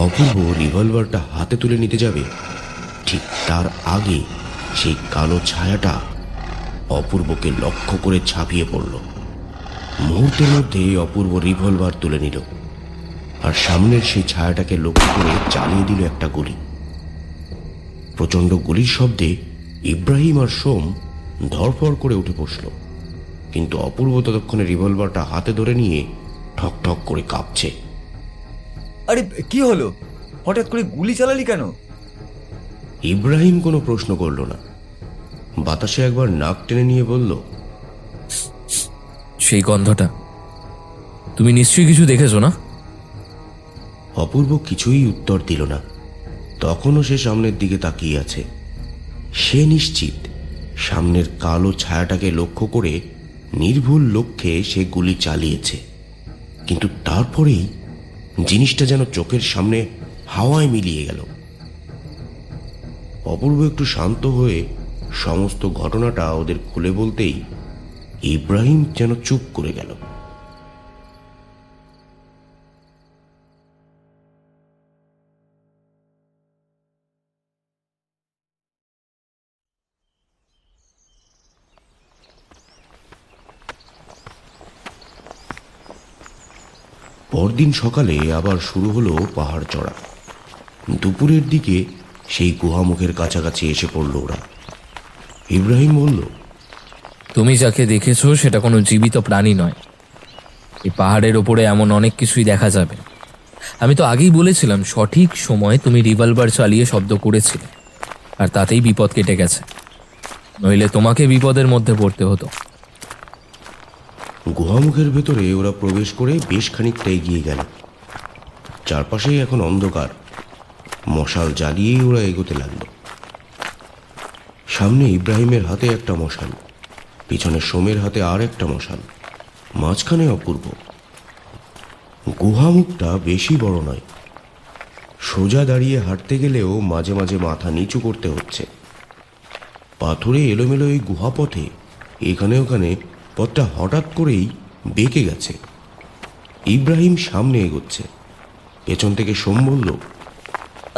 অপূর্ব রিভলভারটা হাতে তুলে নিতে যাবে, ঠিক তার আগে সেই কালো ছায়াটা অপূর্বকে লক্ষ্য করে ঝাঁপিয়ে পড়ল। মুহূর্তের মধ্যে অপূর্ব রিভলভার তুলে নিল আর সামনের সেই ছায়াটাকে লক্ষ্য করে চালিয়ে দিল একটা গুলি। প্রচণ্ড গুলির শব্দে ইব্রাহিম আর সোম ধরফড় করে উঠে বসল, কিন্তু অপূর্ব ততক্ষণে রিভলভারটা হাতে ধরে নিয়ে ঠক ঠক করে কাঁপছে। আরে কি হলো, হঠাৎ করে গুলি চালালি কেন? ইব্রাহিম কোনো প্রশ্ন করল না, বাতাসে একবার নাক টেনে নিয়ে বলল, সেই গন্ধটা তুমি নিশ্চয়ই কিছু দেখেছো না? অপূর্ব কিছুই উত্তর দিল না। তখনও সে সামনের দিকে তাকিয়ে আছে। সে নিশ্চিত সামনের কালো ছায়াটাকে লক্ষ্য করে নির্ভুল লক্ষ্যে সে গুলি চালিয়েছে, কিন্তু তারপরেই জিনিসটা যেন চোখের সামনে হাওয়ায় মিলিয়ে গেল। অপূর্ব একটু শান্ত হয়ে সমস্ত ঘটনাটা ওদের খুলে বলতেই ইব্রাহিম যেন চুপ করে গেল। পরদিন সকালে আবার শুরু হলো পাহাড় চড়া। দুপুরের দিকে সেই গুহামুখের কাছাকাছি এসে পড়ল ওরা। ইব্রাহিম বলল, তুমি যাকে দেখেছো সেটা কোনো জীবিত প্রাণী নয়। এই পাহাড়ের ওপরে এমন অনেক কিছুই দেখা যাবে। আমি তো আগেই বলেছিলাম, সঠিক সময় তুমি রিভলভার চালিয়ে শব্দ করেছিলে, আর তাতেই বিপদ কেটে গেছে, নইলে তোমাকে বিপদের মধ্যে পড়তে হতো। গুহামুখের ভেতরে ওরা প্রবেশ করে বেশ খানিকটা এগিয়ে গেল। চারপাশেই এখন অন্ধকার। মশাল জ্বালিয়েই ওরা এগোতে লাগল। সামনে ইব্রাহিমের হাতে একটা মশাল, পিছনে সোমের হাতে আর একটা মশাল, মাঝখানে অপূর্ব। গুহামুখটা বেশি বড় নয়। সোজা দাঁড়িয়ে হাঁটতে গেলেও মাঝে মাঝে মাথা নিচু করতে হচ্ছে। পাথরে এলোমেলো এই গুহাপথে এখানে ওখানে পথটা হঠাৎ করেই বেঁকে গেছে। ইব্রাহিম সামনে এগোচ্ছে, পেছন থেকে সোম বলল,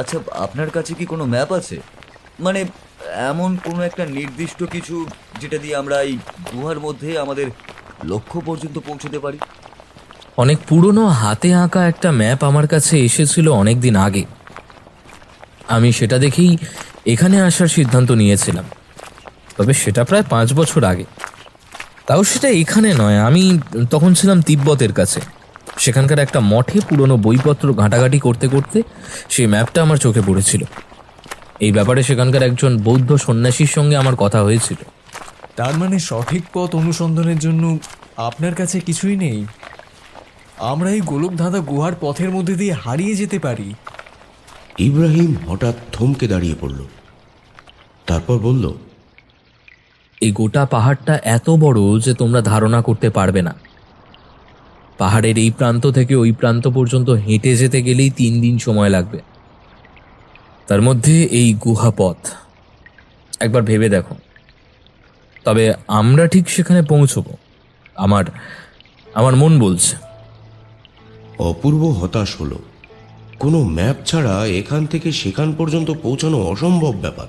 আচ্ছা, আপনার কাছে কি কোনো ম্যাপ আছে? মানে এমন কোনো একটা নির্দিষ্ট কিছু যেটা দিয়ে আমরা এই গুহার মধ্যে আমাদের লক্ষ্য পর্যন্ত পৌঁছতে পারি? অনেক পুরনো হাতে আঁকা একটা ম্যাপ আমার কাছে এসেছিল অনেক দিন আগে। আমি সেটা দেখেই এখানে আসার সিদ্ধান্ত নিয়েছিলাম, তবে সেটা প্রায় 5 বছর আগে। তাও সেটা এখানে নয়, আমি তখন ছিলাম তিব্বতের কাছে। সেখানকার একটা মঠে পুরনো বইপত্র ঘাঁটাঘাঁটি করতে করতে সেই ম্যাপটা আমার চোখে পড়েছিল। এই ব্যাপারে সেখানকার একজন বৌদ্ধ সন্ন্যাসীর সঙ্গে আমার কথা হয়েছিল। তার মানে সঠিক পথ অনুসন্ধানের জন্য আপনার কাছে কিছুই নেই? আমরা এই গোলকধাঁধা গুহার পথের মধ্যে দিয়ে হারিয়ে যেতে পারি। ইব্রাহিম হঠাৎ থমকে দাঁড়িয়ে পড়ল, তারপর বলল, এই গোটা পাহাড়টা এত বড় যে তোমরা ধারণা করতে পারবে না। পাহাড়ের এই প্রান্ত থেকে ওই প্রান্ত পর্যন্ত হেঁটে যেতে গেলেই 3 দিন সময় লাগবে। তার মধ্যে এই গুহা পথ, একবার ভেবে দেখো। তবে আমরা ঠিক সেখানে পৌঁছবো, আমার আমার মন বলছে। অপূর্ব হতাশ হলো। কোনো ম্যাপ ছাড়া এখান থেকে সেখান পর্যন্ত পৌঁছানো অসম্ভব ব্যাপার।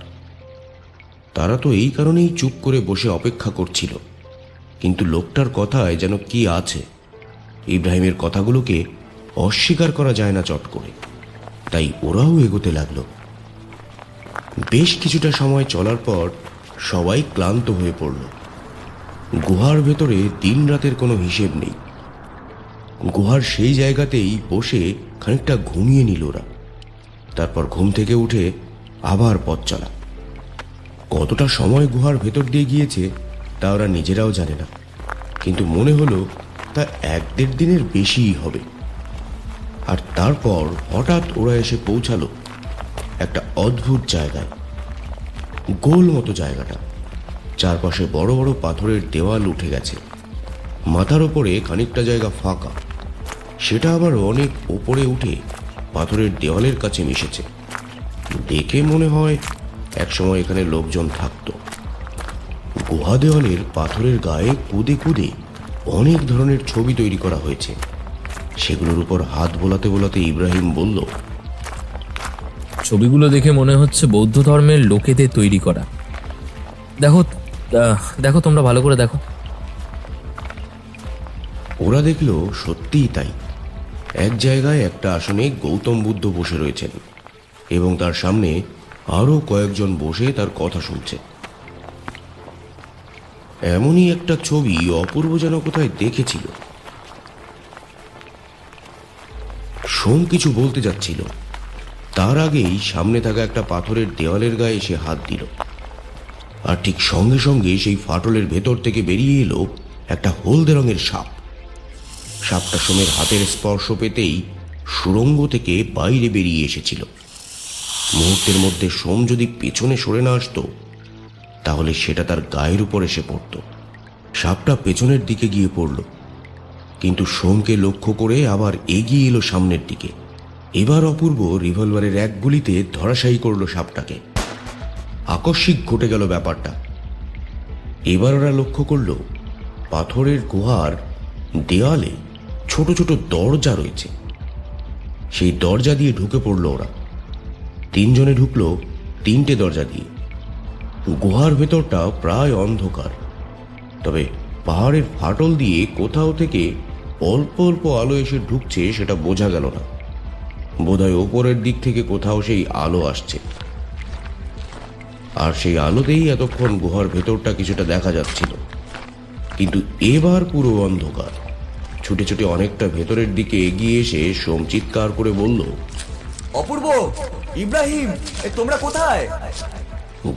তারা তো এই কারণেই চুপ করে বসে অপেক্ষা করছিল, কিন্তু লোকটার কথায় যেন কি আছে। ইব্রাহিমের কথাগুলোকে অস্বীকার করা যায় না চট করে, তাই ওরাও এগোতে লাগলো। বেশ কিছুটা সময় চলার পর সবাই ক্লান্ত হয়ে পড়ল। গুহার ভেতরে দিন রাতের কোনো হিসেব নেই। গুহার সেই জায়গাতেই বসে খানিকটা ঘুমিয়ে নিল ওরা। তারপর ঘুম থেকে উঠে আবার পথ চলা। কতটা সময় গুহার ভেতর দিয়ে গিয়েছে তা ওরা নিজেরাও জানে না, কিন্তু মনে হলো তা 1-1.5 দিনের বেশিই হবে। আর তারপর হঠাৎ ওরা এসে পৌঁছালো একটা অদ্ভুত জায়গায়। গোল মতো জায়গাটা, চারপাশে বড় বড় পাথরের দেওয়াল উঠে গেছে। মাথার ওপরে খানিকটা জায়গা ফাঁকা, সেটা আবার অনেক ওপরে উঠে পাথরের দেওয়ালের কাছে মিশেছে। দেখে মনে হয় একসময় এখানে লোকজন থাকতো। গুহা দেওয়ালের পাথরের গায়ে কুদে কুদে অনেক ধরনের ছবি তৈরি করা হয়েছে। সেগুলোর উপর হাত বোলাতে বোলাতে ইব্রাহিম বলল, ছবিগুলো দেখে মনে হচ্ছে বৌদ্ধ ধর্মের লোকেদের তৈরি করা। দেখো দেখো, তোমরা ভালো করে দেখো। ওরা দেখল সত্যিই তাই। এক জায়গায় একটা আসনে গৌতম বুদ্ধ বসে রয়েছেন এবং তার সামনে আরো কয়েকজন বসে তার কথা শুনছে। এমনই একটা ছবি অপূর্ব যেন কোথায় দেখেছিল। সোম কিছু বলতে যাচ্ছিল, তার আগেই সামনে থাকা একটা পাথরের দেওয়ালের গায়ে সে হাত দিল, আর ঠিক সঙ্গে সঙ্গে সেই ফাটলের ভেতর থেকে বেরিয়ে এলো একটা হলদে রঙের সাপ। সাপটা সোমের হাতের স্পর্শ পেতেই সুড়ঙ্গ থেকে বাইরে বেরিয়ে এসেছিল। মুহূর্তের মধ্যে সোম যদি পেছনে সরে না আসতো তাহলে সেটা তার গায়ের উপর এসে পড়ত। সাপটা পেছনের দিকে গিয়ে পড়ল, কিন্তু সোমকে লক্ষ্য করে আবার এগিয়ে এলো সামনের দিকে। এবার অপূর্ব রিভলভারের এক গুলিতে ধরাশায়ী করল সাপটাকে। আকস্মিক ঘটে গেল ব্যাপারটা। এবার ওরা লক্ষ্য করল পাথরের গুহার দেওয়ালে ছোট ছোট দরজা রয়েছে। সেই দরজা দিয়ে ঢুকে পড়ল ওরা। 3 জনে ঢুকলো 3টে দরজা দিয়ে। গুহার ভেতরটা প্রায় অন্ধকার, তবে পাহাড়ের ফাটল দিয়ে কোথাও থেকে অল্প অল্প আলো এসে ঢুকছে সেটা বোঝা গেল না। বোধহয় ওপরের দিক থেকে কোথাও সেই আলো আসছে, আর সেই আলোতেই এতক্ষণ গুহার ভেতরটা কিছুটা দেখা যাচ্ছিল। কিন্তু এবার পুরো অন্ধকার। ছুটে ছুটে অনেকটা ভেতরের দিকে এগিয়ে এসে সোম চিৎকার করে বলল, অপূর্ব, ইব্রাহিম, তোমরা কোথায়?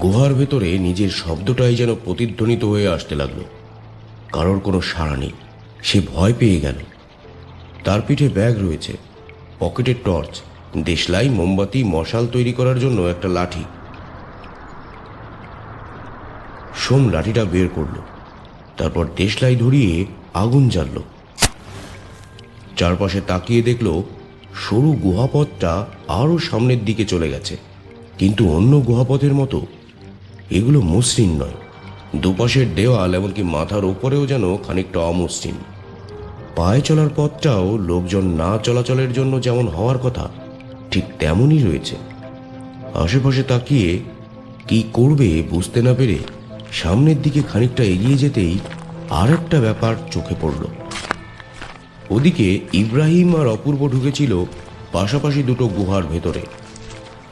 গুহার ভেতরে নিজের শব্দটাই যেন প্রতিধ্বনিত হয়ে আসতে লাগলো। কারোর কোনো সাড়া নেই। সে ভয় পেয়ে গেল। তার পিঠে ব্যাগ রয়েছে, পকেটে টর্চ, দেশলাই, মোমবাতি, মশাল তৈরি করার জন্য একটা লাঠি। সোম লাঠিটা বের করলো, তারপর দেশলাই ধরিয়ে আগুন জ্বালল। চারপাশে তাকিয়ে দেখলো সরু গুহাপথটা আরো সামনের দিকে চলে গেছে, কিন্তু অন্য গুহাপথের মতো এগুলো মসৃণ নয়। দুপাশের দেওয়াল, এমনকি মাথার ওপরেও যেন খানিকটা অমসৃণ। পায়ে চলার পথটাও লোকজন না চলাচলের জন্য যেমন হওয়ার কথা ঠিক তেমনই রয়েছে। আশেপাশে তাকিয়ে কি করবে বুঝতে না পেরে সামনের দিকে খানিকটা এগিয়ে যেতেই আর একটা ব্যাপার চোখে পড়ল। ওদিকে ইব্রাহিম আর অপূর্ব ঢুকেছিল পাশাপাশি দুটো গুহার ভেতরে।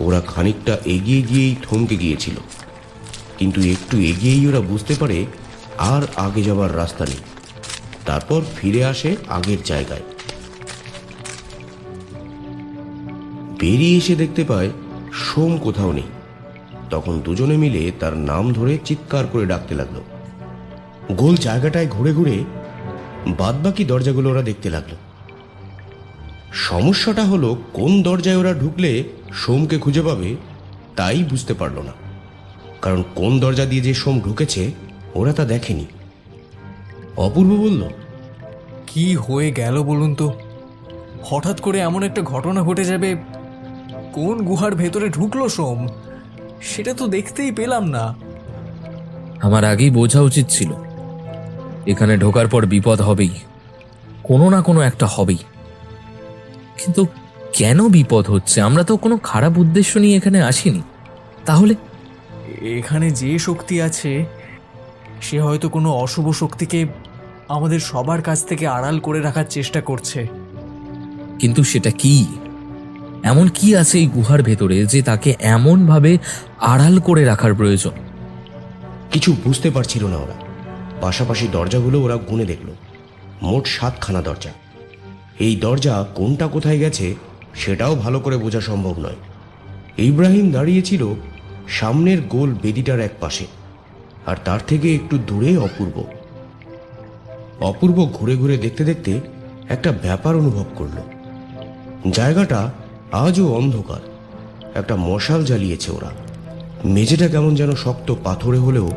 ওরা খানিকটা এগিয়ে গিয়েই থমকে গিয়েছিল, কিন্তু একটু এগিয়েই ওরা বুঝতে পারে আর আগে যাবার রাস্তা নেই। তারপর ফিরে আসে আগের জায়গায়। বেরিয়ে এসে দেখতে পায় সোম কোথাও নেই। তখন দুজনে মিলে তার নাম ধরে চিৎকার করে ডাকতে লাগলো। গোল জায়গাটায় ঘুরে ঘুরে বাদবাকি দরজাগুলো ওরা দেখতে লাগলো। সমস্যাটা হলো কোন দরজায় ওরা ঢুকলে সোমকে খুঁজে পাবে তাই বুঝতে পারলো না, কারণ কোন দরজা দিয়ে যে সোম ঢুকেছে ওরা তা দেখেনি। অপূর্ব বলল, কি কি হয়ে গেল বলুন তো? হঠাৎ করে এমন একটা ঘটনা ঘটে যাবে। কোন গুহার ভেতরে ঢুকলো সোম, সেটা তো দেখতেই পেলাম না। আমার আগেই বোঝা উচিত ছিল এখানে ঢোকার পর বিপদ হবেই, কোনো না কোনো একটা হবেই। কিন্তু কেন বিপদ হচ্ছে? আমরা তো কোনো খারাপ উদ্দেশ্য নিয়ে এখানে আসিনি। তাহলে এখানে যে শক্তি আছে সে হয়তো কোনো অশুভ শক্তিকে আমাদের সবার কাছ থেকে আড়াল করে রাখার চেষ্টা করছে। কিন্তু সেটা কি? এমন কি আছে এই গুহার ভেতরে যে তাকে এমন ভাবে আড়াল করে রাখার প্রয়োজন? কিছু বুঝতে পারছিল না ওরা। পাশাপাশি দরজাগুলো ওরা গুনে দেখল, মোট 7খানা দরজা। এই দরজা কোনটা কোথায় গেছে সেটাও ভালো করে বোঝা সম্ভব নয়। ইব্রাহিম দাঁড়িয়েছিল সামনের গোল বেদিটার এক পাশে, আর তার থেকে একটু দূরে অপূর্ব ঘুরে ঘুরে দেখতে দেখতে একটা ব্যাপার অনুভব করল। জায়গাটা আজও অন্ধকার। একটা মশাল জ্বালিয়েছে ওরা। মেঝেটা কেমন যেন শক্ত পাথরে হলেও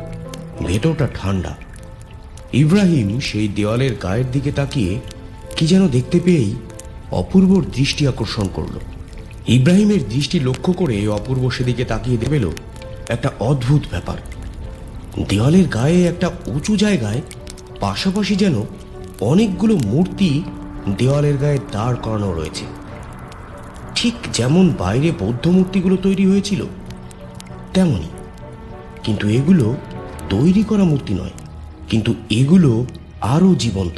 ভেতরটা ঠান্ডা। ইব্রাহিম সেই দেওয়ালের গায়ের দিকে তাকিয়ে কি যেন দেখতে পেয়েই অপূর্বর দৃষ্টি আকর্ষণ করল। ইব্রাহিমের দৃষ্টি লক্ষ্য করে অপূর্ব সেদিকে তাকিয়ে পেল একটা অদ্ভুত ব্যাপার। দেওয়ালের গায়ে একটা উঁচু জায়গায় পাশাপাশি যেন অনেকগুলো মূর্তি দেওয়ালের গায়ে দাঁড় করানো রয়েছে, ঠিক যেমন বাইরে বৌদ্ধ মূর্তিগুলো তৈরি হয়েছিল তেমনই। কিন্তু এগুলো তৈরি করা মূর্তি নয়, কিন্তু এগুলো আরও জীবন্ত,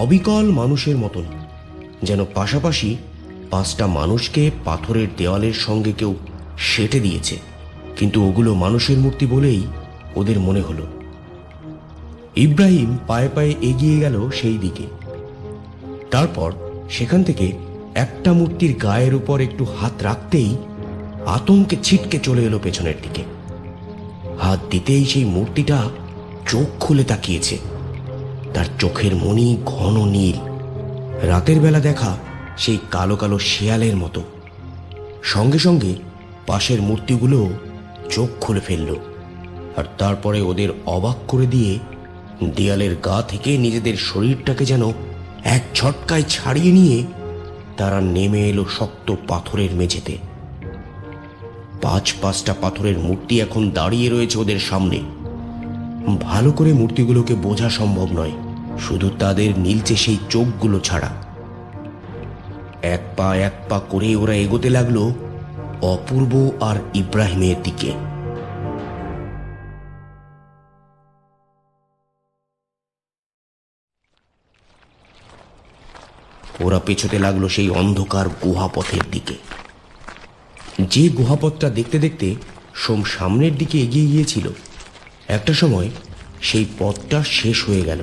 অবিকল মানুষের মতন। যেন পাশাপাশি 5টা মানুষকে পাথরের দেওয়ালের সঙ্গে কেউ সেটে দিয়েছে। কিন্তু ওগুলো মানুষের মূর্তি বলেই ওদের মনে হলো। ইব্রাহিম পায়ে পায়ে এগিয়ে গেল সেই দিকে। তারপর সেখান থেকে একটা মূর্তির গায়ের উপর একটু হাত রাখতেই আতঙ্কে ছিটকে চলে এলো পেছনের দিকে। হাত দিতেই সেই মূর্তিটা চোখ খুলে তাকিয়েছে। তার চোখের মণি ঘন নীল, রাতের বেলা দেখা সেই কালো কালো শেয়ালের মতো। সঙ্গে সঙ্গে পাশের মূর্তিগুলো চোখ খুলে ফেলল, আর তারপরে ওদের অবাক করে দিয়ে দেয়ালের গা থেকে নিজেদের শরীরটাকে যেন এক ঝটকায় ছাড়িয়ে নিয়ে তারা নেমে এলো শক্ত পাথরের মেঝেতে। 5টা পাথরের মূর্তি এখন দাঁড়িয়ে রয়েছে ওদের সামনে। ভালো করে মূর্তিগুলোকে বোঝা সম্ভব নয়, শুধু তাদের নীলচে সেই চোখগুলো ছাড়া। এক পা করে ওরা এগোতে লাগলো অপূর্ব আর ইব্রাহিমের দিকে। ওরা পেছোতে লাগলো সেই অন্ধকার গুহাপথের দিকে। যে গুহাপথটা দেখতে দেখতে সোম সামনের দিকে এগিয়ে গিয়েছিল, একটা সময় সেই পথটা শেষ হয়ে গেল।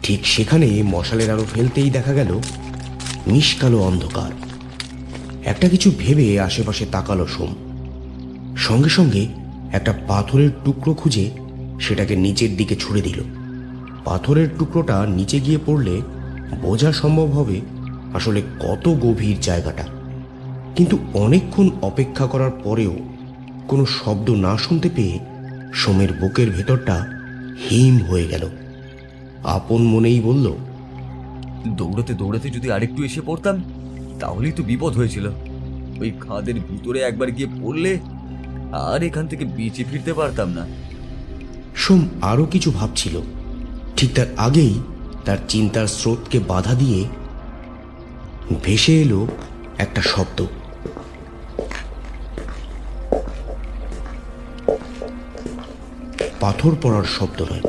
ঠিক সেখানে মশালের আলো ফেলতেই দেখা গেল মিশকালো অন্ধকার। একটা কিছু ভেবে আশেপাশে তাকালো সোম। সঙ্গে সঙ্গে একটা পাথরের টুকরো খুঁজে সেটাকে নিচের দিকে ছুঁড়ে দিল। পাথরের টুকরোটা নিচে গিয়ে পড়লে বোঝা সম্ভব হবে আসলে কত গভীর জায়গাটা। কিন্তু অনেকক্ষণ অপেক্ষা করার পরেও কোনো শব্দ না শুনতে পেয়ে সোমের বুকের ভেতরটা হিম হয়ে গেল। আপন মনেই বলল, দৌড়াতে দৌড়াতে যদি আরেকটু এসে পড়তাম তাহলেই তো বিপদ হয়েছিল। ওই খাদের ভিতরে একবার গিয়ে পড়লে আর এখান থেকে বেঁচে ফিরতে পারতাম না। সোম আরো কিছু ভাবছিল, ঠিক তার আগেই তার চিন্তার স্রোতকে বাধা দিয়ে ভেসে এলো একটা শব্দ। পাথর পড়ার শব্দ নয়,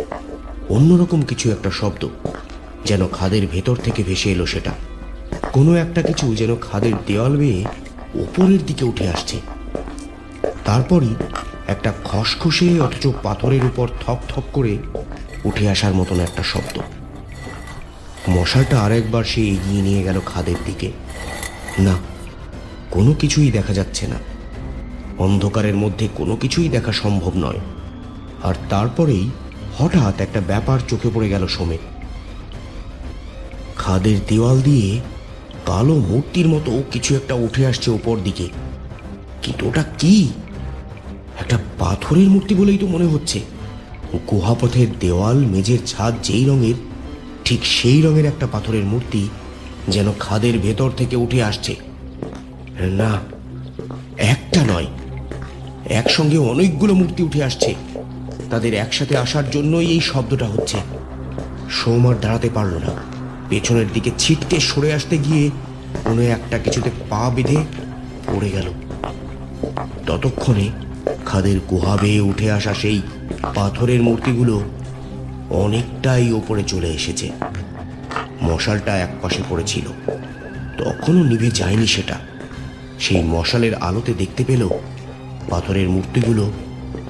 অন্যরকম কিছু একটা শব্দ, যেন খাদের ভেতর থেকে ভেসে এলো সেটা। কোনো একটা কিছু যেন খাদের দেওয়াল বেয়ে ওপরের দিকে উঠে আসছে। তারপরই একটা খসখসে অথচ পাথরের উপর থপ থপ করে উঠে আসার মতন একটা শব্দ। মশালটা আরেকবার সে এগিয়ে নিয়ে গেল খাদের দিকে। না, কোনো কিছুই দেখা যাচ্ছে না। অন্ধকারের মধ্যে কোনো কিছুই দেখা সম্ভব নয়। আর তারপরেই হঠাৎ একটা ব্যাপার চোখে পড়ে গেল সোমের। খাদের দেওয়াল দিয়ে কালো মূর্তির মতো কিছু একটা উঠে আসছে ওপর দিকে। কিন্তু ওটা কি? একটা পাথরের মূর্তি বলেই তো মনে হচ্ছে। গুহাপথের দেওয়াল, মেঝের ছাদ যেই রঙের, ঠিক সেই রঙের একটা পাথরের মূর্তি যেন খাদের ভেতর থেকে উঠে আসছে। না, একটা নয়, একসঙ্গে অনেকগুলো মূর্তি উঠে আসছে। তাদের একসাথে আসার জন্যই এই শব্দটা হচ্ছে। সোম আর দাঁড়াতে পারল না, পেছনের দিকে ছিটকে সরে আসতে গিয়ে কোনো একটা কিছুতে পা বেঁধে পড়ে গেল। ততক্ষণে খাদের গুহা বেয়ে উঠে আসা সেই পাথরের মূর্তিগুলো অনেকটাই ওপরে চলে এসেছে। মশালটা একপাশে পড়েছিল, তখনও নিভে যায়নি সেটা। সেই মশালের আলোতে দেখতে পেল পাথরের মূর্তিগুলো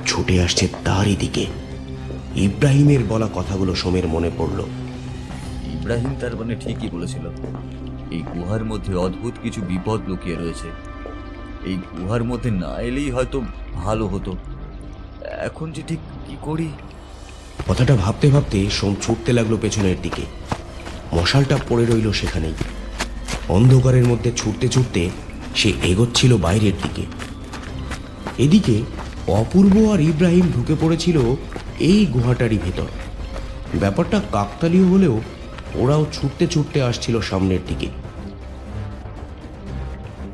ছুটে আসছে তারই দিকে। ইব্রাহিমের বলা কথাগুলো সোমের মনে পড়ল। ইব্রাহিম তার মানে ঠিকই বলেছিল, এই গুহার মধ্যে অদ্ভুত কিছু বিপদ লুকিয়ে রয়েছে। এই গুহার মধ্যে না এলেই হয়তো ভালো হতো। এখন যে ঠিক কি করি? কথাটা ভাবতে ভাবতে সোম ছুটতে লাগলো পেছনের দিকে। মশালটা পড়ে রইল সেখানেই। অন্ধকারের মধ্যে ছুটতে ছুটতে সে এগোচ্ছিল বাইরের দিকে। এদিকে অপূর্ব আর ইব্রাহিম ঢুকে পড়েছিল এই গুহাটারই ভেতর। ব্যাপারটা কাকতালীয় হলেও ওরাও ছুটতে ছুটতে আসছিল সামনের দিকে।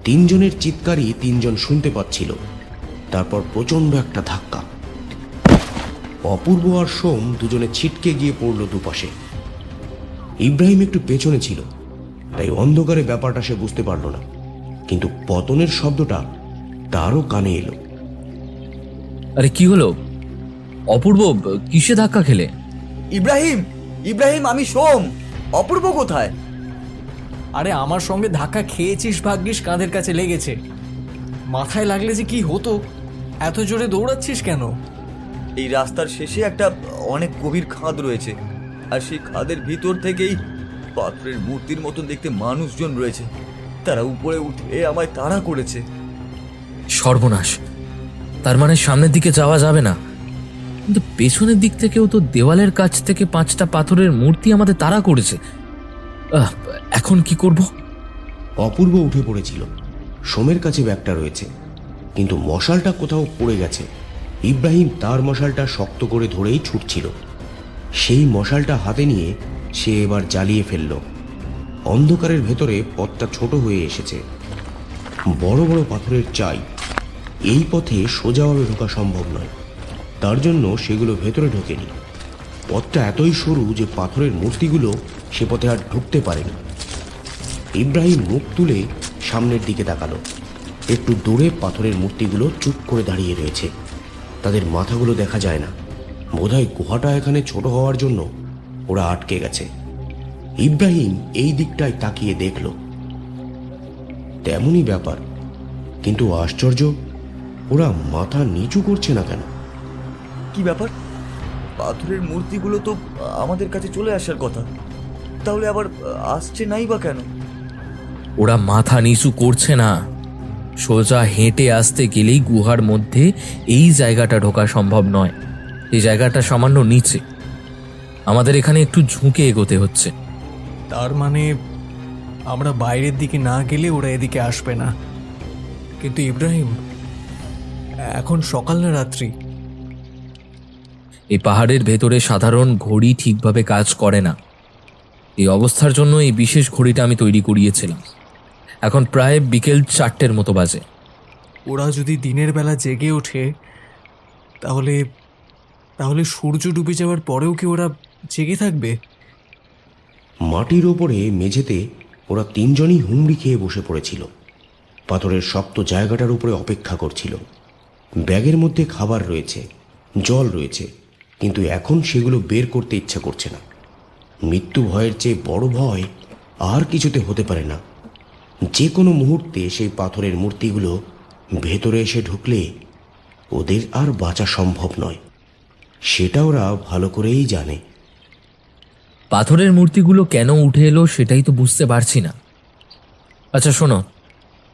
তিনজনের চিৎকারই তিনজন শুনতে পাচ্ছিল। তারপর প্রচন্ড একটা ধাক্কা। অপূর্ব আর সোম দুজনে ছিটকে গিয়ে পড়ল দুপাশে। ইব্রাহিম একটু পেছনে ছিল, তাই অন্ধকারে ব্যাপারটা সে বুঝতে পারল না, কিন্তু পতনের শব্দটা তারও কানে এলো। আরে কি হলো অপূর্ব, কিসে ধাক্কা খেলে? ইব্রাহিম, ইব্রাহিম, আমি সোম। অপূর্ব কোথায়? আরে আমার সঙ্গে ধাক্কা খেয়েছিস, ভাগ্যিস কাঁধের কাছে লেগেছে। মাথায় লাগলে যে কি হতো। এত জোরে দৌড়াচ্ছিস কেন? এই রাস্তার শেষে একটা অনেক গভীর খাদ রয়েছে, আর সেই খাদের ভিতর থেকেই পাথরের মূর্তির মতন দেখতে মানুষজন রয়েছে। তারা উপরে উঠে আমায় তাড়া করেছে। সর্বনাশ, তার মানে সামনের দিকে যাওয়া যাবে না। কিন্তু পেছনের দিক থেকেও তো দেওয়ালের কাছ থেকে 5টা পাথরের মূর্তি আমাদের তাড়া করেছে। এখন কি করব? অপূর্ব উঠে পড়েছিল। সোমের কাছে ব্যাগটা রয়েছে, কিন্তু মশালটা কোথাও পড়ে গেছে। ইব্রাহিম তার মশালটা শক্ত করে ধরেই ছুটছিল। সেই মশালটা হাতে নিয়ে সে এবার জ্বালিয়ে ফেলল। অন্ধকারের ভেতরে পথটা ছোট হয়ে এসেছে। বড় বড় পাথরের চাই, এই পথে সোজাভাবে ঢোকা সম্ভব নয়। তার জন্য সেগুলো ভেতরে ঢোকেনি। পথটা এতই সরু যে পাথরের মূর্তিগুলো সে পথে আর ঢুকতে পারেনি। ইব্রাহিম মুখ তুলে সামনের দিকে তাকালো। একটু দূরে পাথরের মূর্তিগুলো চুপ করে দাঁড়িয়ে রয়েছে। তাদের মাথাগুলো দেখা যায় না। বোধহয় গুহাটা এখানে ছোট হওয়ার জন্য ওরা আটকে গেছে। ইব্রাহিম এই দিকটায় তাকিয়ে দেখল, তেমনই ব্যাপার, কিন্তু আশ্চর্য, ওরা মাথা নিচু করছে না কেন? কি ব্যাপার? পাথরের মূর্তিগুলো তো আমাদের কাছে চলে আসার কথা, তাহলে আবার আসছে নাই বা কেন? ওরা মাথা নিচু করছে না। সোজা হেঁটে আসতে গেলেই গুহার মধ্যে এই জায়গাটা ঢোকা সম্ভব নয়। এই জায়গাটা সামান্য নিচে, আমাদের এখানে একটু ঝুঁকে এগোতে হচ্ছে। তার মানে আমরা বাইরের দিকে না গেলে ওরা এদিকে আসবে না। কিন্তু ইব্রাহিম, এখন সকাল না রাত্রি? এই পাহাড়ের ভেতরে সাধারণ ঘড়ি ঠিকভাবে কাজ করে না। এই অবস্থার জন্য এই বিশেষ ঘড়িটা আমি তৈরি করিয়েছিলাম। এখন প্রায় বিকেল 4টের মতো বাজে। ওরা যদি দিনের বেলা জেগে ওঠে তাহলে তাহলে সূর্য ডুবে যাওয়ার পরেও কি ওরা জেগে থাকবে? মাটির ওপরে মেঝেতে ওরা তিনজনই হুমড়ি খেয়ে বসে পড়েছিল। পাথরের শক্ত জায়গাটার উপরে অপেক্ষা করছিল। ব্যাগের মধ্যে খাবার রয়েছে, জল রয়েছে, কিন্তু এখন সেগুলো বের করতে ইচ্ছা করছে না। মৃত্যু ভয়ের চেয়ে বড় ভয় আর কিছুতে হতে পারে না। যে কোনো মুহূর্তে সেই পাথরের মূর্তিগুলো ভেতরে এসে ঢুকলে ওদের আর বাঁচা সম্ভব নয়, সেটা ওরা ভালো করেই জানে। পাথরের মূর্তিগুলো কেন উঠে এলো সেটাই তো বুঝতে পারছি না। আচ্ছা শোনো,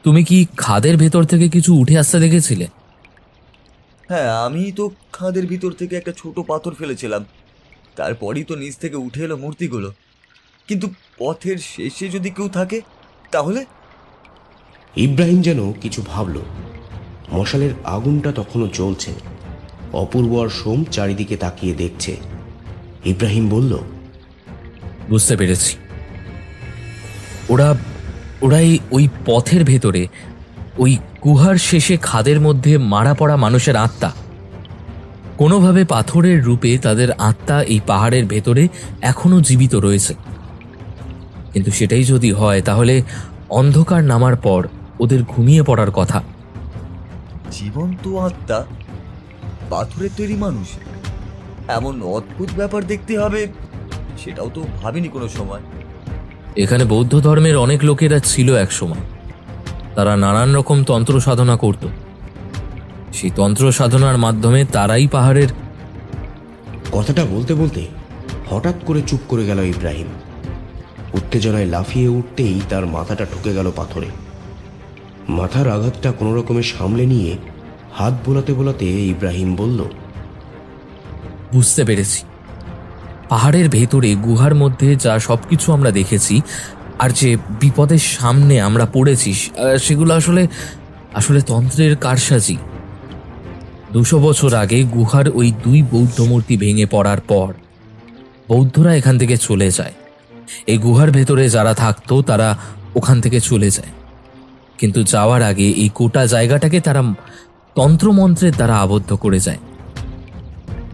তুমি কি খাদের ভেতর থেকে কিছু উঠে আসতে দেখেছিলে? হ্যাঁ, আমি তো খাদের ভিতর থেকে একটা ছোট পাথর ফেলেছিলাম, তারপরই তো নিচ থেকে উঠে এলো মূর্তিগুলো। কিন্তু পথের শেষে যদি কেউ থাকে তাহলে? ইব্রাহিম যেন কিছু ভাবল। মশালের আগুনটা তখনও জ্বলছে। অপূর্ব আর সোম চারিদিকে তাকিয়ে দেখছে। ইব্রাহিম বলল, বুঝতে পেরেছি। ওরা ওই পথের ভেতরে, ওই গুহার শেষে খাদের মধ্যে মারা পড়া মানুষের আত্মা, কোনোভাবে পাথরের রূপে তাদের আত্মা এই পাহাড়ের ভেতরে এখনো জীবিত রয়েছে। কিন্তু সেটাই যদি হয়, তাহলে অন্ধকার নামার পর ওদের ঘুমিয়ে পড়ার কথা। জীবন্ত আত্মা, পাথরের তৈরি মানুষ, এমন অদ্ভুত ব্যাপার দেখতে হবে সেটাও তো ভাবিনি কোনো সময়। এখানে বৌদ্ধ ধর্মের অনেক লোকেরা ছিল এক সময়। তারা নানান রকম তন্ত্র সাধনা করত। সেই তন্ত্র সাধনার মাধ্যমে তারাই পাহাড়ের। কথাটা বলতে বলতে হঠাৎ করে চুপ করে গেল ইব্রাহিম। উত্তেজনায় লাফিয়ে উঠতেই তার মাথাটা ঠুকে গেল পাথরে। মাথার আঘাতটা কোনো রকমে সামলে নিয়ে হাত বোলাতে বোলাতে ইব্রাহিম বলল, বুঝতে পেরেছি। পাহাড়ের ভেতরে গুহার মধ্যে যা সবকিছু আমরা দেখেছি আর যে বিপদের সামনে আমরা পড়েছি, সেগুলো আসলে তন্ত্রের কারসাজি। 200 বছর আগে গুহার ওই 2 বৌদ্ধ মূর্তি ভেঙে পড়ার পর বৌদ্ধরা এখান থেকে চলে যায়। এই গুহার ভেতরে যারা থাকতো তারা ওখান থেকে চলে যায়, কিন্তু যাওয়ার আগে এই গোটা জায়গাটাকে তারা তন্ত্রমন্ত্রের দ্বারা আবদ্ধ করে যায়।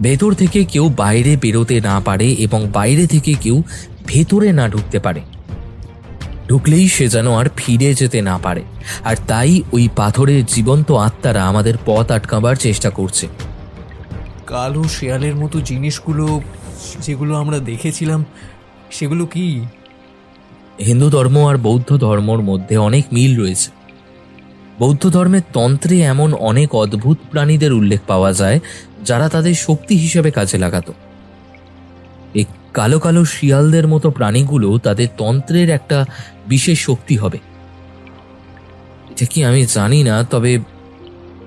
ভেতর থেকে কেউ বাইরে বেরোতে না পারে এবং বাইরে থেকে কেউ ভেতরে না ঢুকতে পারে। ঢুকলেই সে যেন আর ফিরে যেতে না পারে। আর তাই ওই পাথরের জীবন্ত আত্মারা আমাদের পথ আটকাবার চেষ্টা করছে। কালো শেয়ালের মতো জিনিসগুলো যেগুলো আমরা দেখেছিলাম, সেগুলো কি? হিন্দু ধর্ম আর বৌদ্ধ ধর্মর মধ্যে অনেক মিল রয়েছে। বৌদ্ধ ধর্মের তন্ত্রে এমন অনেক অদ্ভুত প্রাণীদের উল্লেখ পাওয়া যায় যারা তাদের শক্তি হিসেবে কাজে লাগাতো। এই কালো কালো শিয়ালদের মতো প্রাণীগুলো তাদের তন্ত্রের একটা বিশেষ শক্তি হবে। এটা কি আমি জানি না,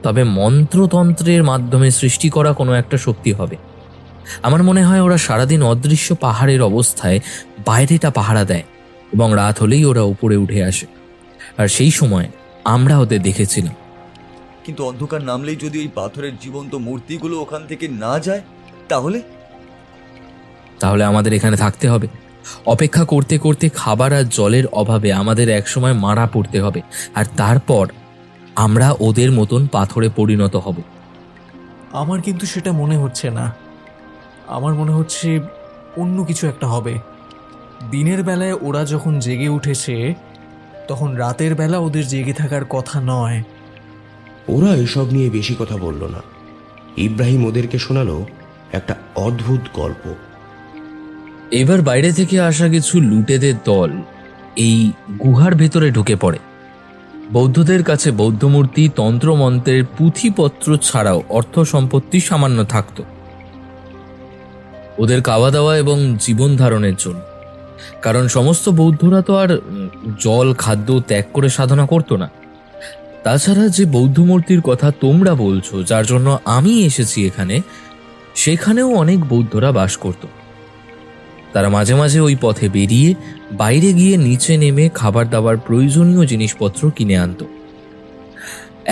তবে মন্ত্রতন্ত্রের মাধ্যমে সৃষ্টি করা কোনো একটা শক্তি হবে। আমার মনে হয় ওরা সারাদিন অদৃশ্য পাহাড়ের অবস্থায় বাইরেটা পাহারা দেয় এবং রাত হলেই ওরা উপরে উঠে আসে। আর সেই সময় আমরা ওদের দেখেছিলাম। কিন্তু অন্ধকার নামলেই যদি ওই পাথরের জীবন্ত মূর্তিগুলো ওখান থেকে না যায়, তাহলে আমাদের এখানে থাকতে হবে। অপেক্ষা করতে করতে খাবার আর জলের অভাবে আমাদের একসময় মারা পড়তে হবে। আর তারপর আমরা ওদের মতন পাথরে পরিণত হব। আমার কিন্তু সেটা মনে হচ্ছে না। আমার মনে হচ্ছে অন্য কিছু একটা হবে। দিনের বেলায় ওরা যখন জেগে উঠেছে, তখন রাতের বেলা ওদের জেগে থাকার কথা নয়। ওরা এসব নিয়ে বেশি কথা বলল না। ইব্রাহিম ওদেরকে শোনালো একটা অদ্ভুত গল্প। এবার বাইরে থেকে আসা কিছু লুটেদের দল এই গুহার ভেতরে ঢুকে পড়ে। বৌদ্ধদের কাছে বৌদ্ধ মূর্তি, তন্ত্রমন্ত্রের পুঁথিপত্র ছাড়াও অর্থ সম্পত্তি সামান্য থাকত ওদের খাওয়া দাওয়া এবং জীবন ধারণের জন্য। কারণ সমস্ত বৌদ্ধরা তো আর জল খাদ্য ত্যাগ করে সাধনা করতো না। তাছাড়া যে বৌদ্ধ মূর্তির কথা তোমরা বলছো, যার জন্য আমি এসেছি এখানে, সেখানেও অনেক বৌদ্ধরা বাস করত। তারা মাঝে মাঝে ওই পথে বেরিয়ে বাইরে গিয়ে নিচে নেমে খাবার দাবার প্রয়োজনীয় জিনিসপত্র কিনে আনত।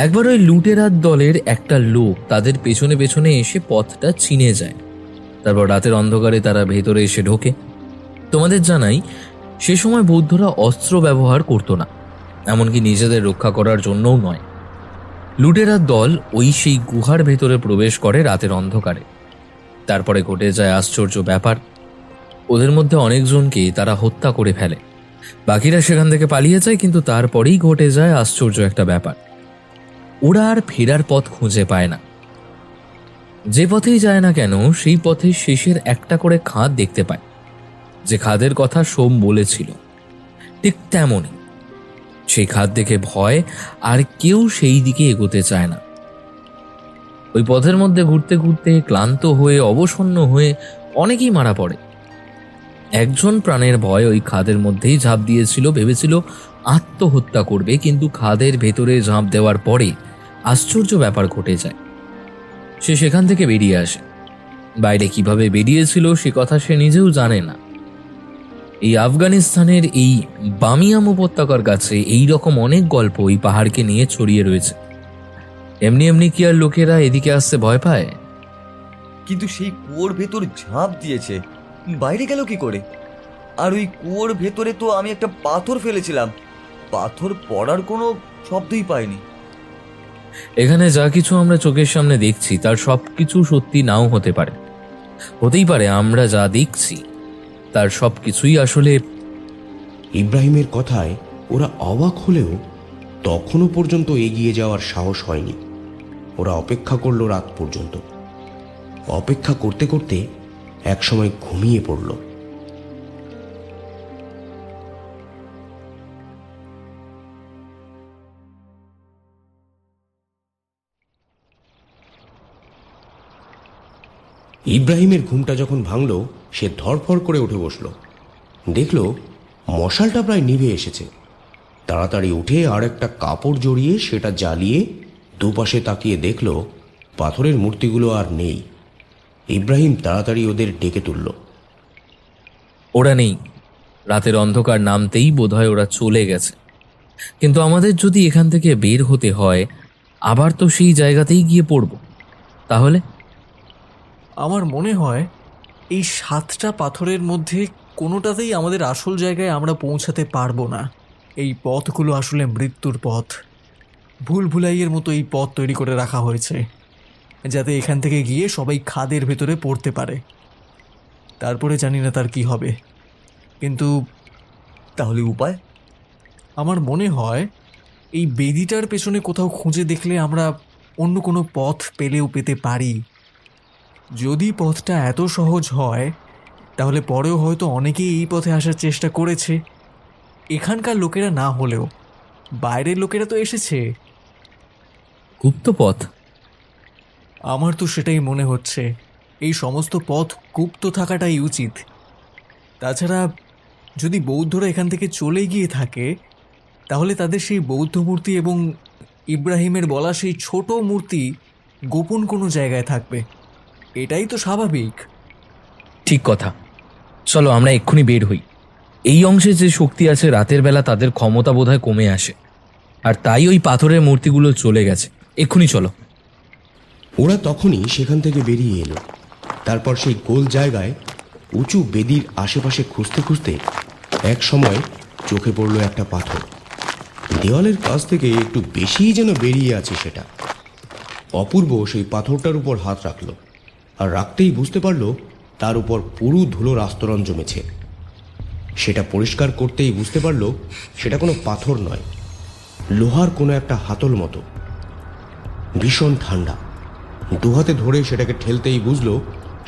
একবার ওই লুটেরার দলের একটা লোক তাদের পেছনে পেছনে এসে পথটা চিনে যায়। তারপর রাতের অন্ধকারে তারা ভেতরে এসে ঢোকে। তোমাদের জানাই, সে সময় বৌদ্ধরা অস্ত্র ব্যবহার করতো না, এমনকি নিজেদের রক্ষা করার জন্যও নয়। লুটেরার দল সেই গুহার ভেতরে প্রবেশ করে রাতের অন্ধকারে। তারপরে ঘটে যায় আশ্চর্য ব্যাপার। ওদের মধ্যে অনেকজনকে তারা হত্যা করে ফেলে। বাকিরা সেখান থেকে পালিয়ে যায়, কিন্তু তারপরেই ঘটে যায় আশ্চর্য একটা ব্যাপার। ওরা আর ফেরার পথ খুঁজে পায় না। যে পথেই যায় না কেন, সেই পথে শেষের একটা করে খাদ দেখতে পায়। যে খাদের কথা সোম বলেছিল, ঠিক তেমনই সেই খাদ দেখে ভয় আর কেউ সেই দিকে এগোতে চায় না। ওই পথের মধ্যে ঘুরতে ঘুরতে ক্লান্ত হয়ে অবসন্ন হয়ে অনেকেই মারা পড়ে। একজন প্রাণের ভয় ওই খাদের মধ্যেই ঝাঁপ দিয়েছিল, ভেবেছিল আত্মহত্যা করবে, কিন্তু খাদের ভেতরে ঝাঁপ দেওয়ার পরে আশ্চর্য ব্যাপার ঘটে যায়। সে সেখান থেকে বেরিয়ে আসে। বাইরে কিভাবে বেরিয়েছিল সে কথা সে নিজেও জানে না। এই আফগানিস্তানের এই বামিয়াম উপত্যকার কাছে এই রকম অনেক গল্প এই পাহাড়কে নিয়ে ছড়িয়ে রয়েছে। এমনি এমনি কি আর লোকেরা এদিকে আসতে ভয় পায়? কিন্তু সেই কুয়োর ভেতর ঝাঁপ দিয়েছে, বাইরে গেল কি করে? আর ওই কুয়োর ভেতরে তো আমি একটা পাথর ফেলেছিলাম, পাথর পড়ার কোনো শব্দই পাইনি। এখানে যা কিছু আমরা চোখের সামনে দেখছি তার সব কিছু সত্যি নাও হতে পারে। হতেই পারে আমরা যা দেখছি তার সব কিছুই আসলে। ইব্রাহিমের কথায় ওরা অবাক হলেও তখনও পর্যন্ত এগিয়ে যাওয়ার সাহস হয়নি। ওরা অপেক্ষা করলো রাত পর্যন্ত। অপেক্ষা করতে করতে একসময় ঘুমিয়ে পড়ল। ইব্রাহিমের ঘুমটা যখন ভাঙল, সে ধরফর করে উঠে বসল। দেখল মশালটা প্রায় নিভে এসেছে। তাড়াতাড়ি উঠে আর একটা কাপড় জড়িয়ে সেটা জ্বালিয়ে দুপাশে তাকিয়ে দেখল পাথরের মূর্তিগুলো আর নেই। ইব্রাহিম তাড়াতাড়ি ওদের ডেকে তুলল। ওরা নেই। রাতের অন্ধকার নামতেই বোধহয় ওরা চলে গেছে। কিন্তু আমাদের যদি এখান থেকে বের হতে হয়, আবার তো সেই জায়গাতেই গিয়ে পড়ব। তাহলে আমার মনে হয় এই 7টা পাথরের মধ্যে কোনোটাতেই আমাদের আসল জায়গায় আমরা পৌঁছাতে পারবো না। এই পথগুলো আসলে মৃত্যুর পথ। ভুল ভুলাইয়ের মতো এই পথ তৈরি করে রাখা হয়েছে, যাতে এখান থেকে গিয়ে সবাই খাদের ভেতরে পড়তে পারে। তারপরে জানি না তার কি হবে, কিন্তু তাহলে উপায়? আমার মনে হয় এই বেদিটার পেছনে কোথাও খুঁজে দেখলে আমরা অন্য কোনো পথ পেতে পারি। যদি পথটা এত সহজ হয় তাহলে পরেও হয়তো অনেকেই এই পথে আসার চেষ্টা করেছে। এখানকার লোকেরা না হলেও বাইরের লোকেরা তো এসেছে। গুপ্ত পথ? আমার তো সেটাই মনে হচ্ছে। এই সমস্ত পথ গুপ্ত থাকাটাই উচিত। তাছাড়া যদি বৌদ্ধরা এখান থেকে চলে গিয়ে থাকে, তাহলে তাদের সেই বৌদ্ধ মূর্তি এবং ইব্রাহিমের বলা সেই ছোট মূর্তি গোপন কোনো জায়গায় থাকবে। এটাই তো স্বাভাবিক। ঠিক কথা। চলো আমরা এক্ষুনি বের হই। এই অংশে যে শক্তি আছে, রাতের বেলা তাদের ক্ষমতা বোধহয় কমে আসে, আর তাই ওই পাথরের মূর্তিগুলো চলে গেছে। এক্ষুনি চলো। ওরা তখনই সেখান থেকে বেরিয়ে এলো। তারপর সেই গোল জায়গায় উঁচু বেদির আশেপাশে খুঁজতে খুঁজতে এক সময় চোখে পড়ল একটা পাথর। দেওয়ালের কাছ থেকে একটু বেশিই যেন বেরিয়ে আছে সেটা। অপূর্ব সেই পাথরটার উপর হাত রাখল, আর রাখতেই বুঝতে পারল তার উপর পুরু ধুলোর আস্তরণ জমেছে। সেটা পরিষ্কার করতেই বুঝতে পারল সেটা কোনো পাথর নয়, লোহার কোনো একটা হাতল মতো। ভীষণ ঠান্ডা। দুহাতে ধরে সেটাকে ঠেলতেই বুঝলো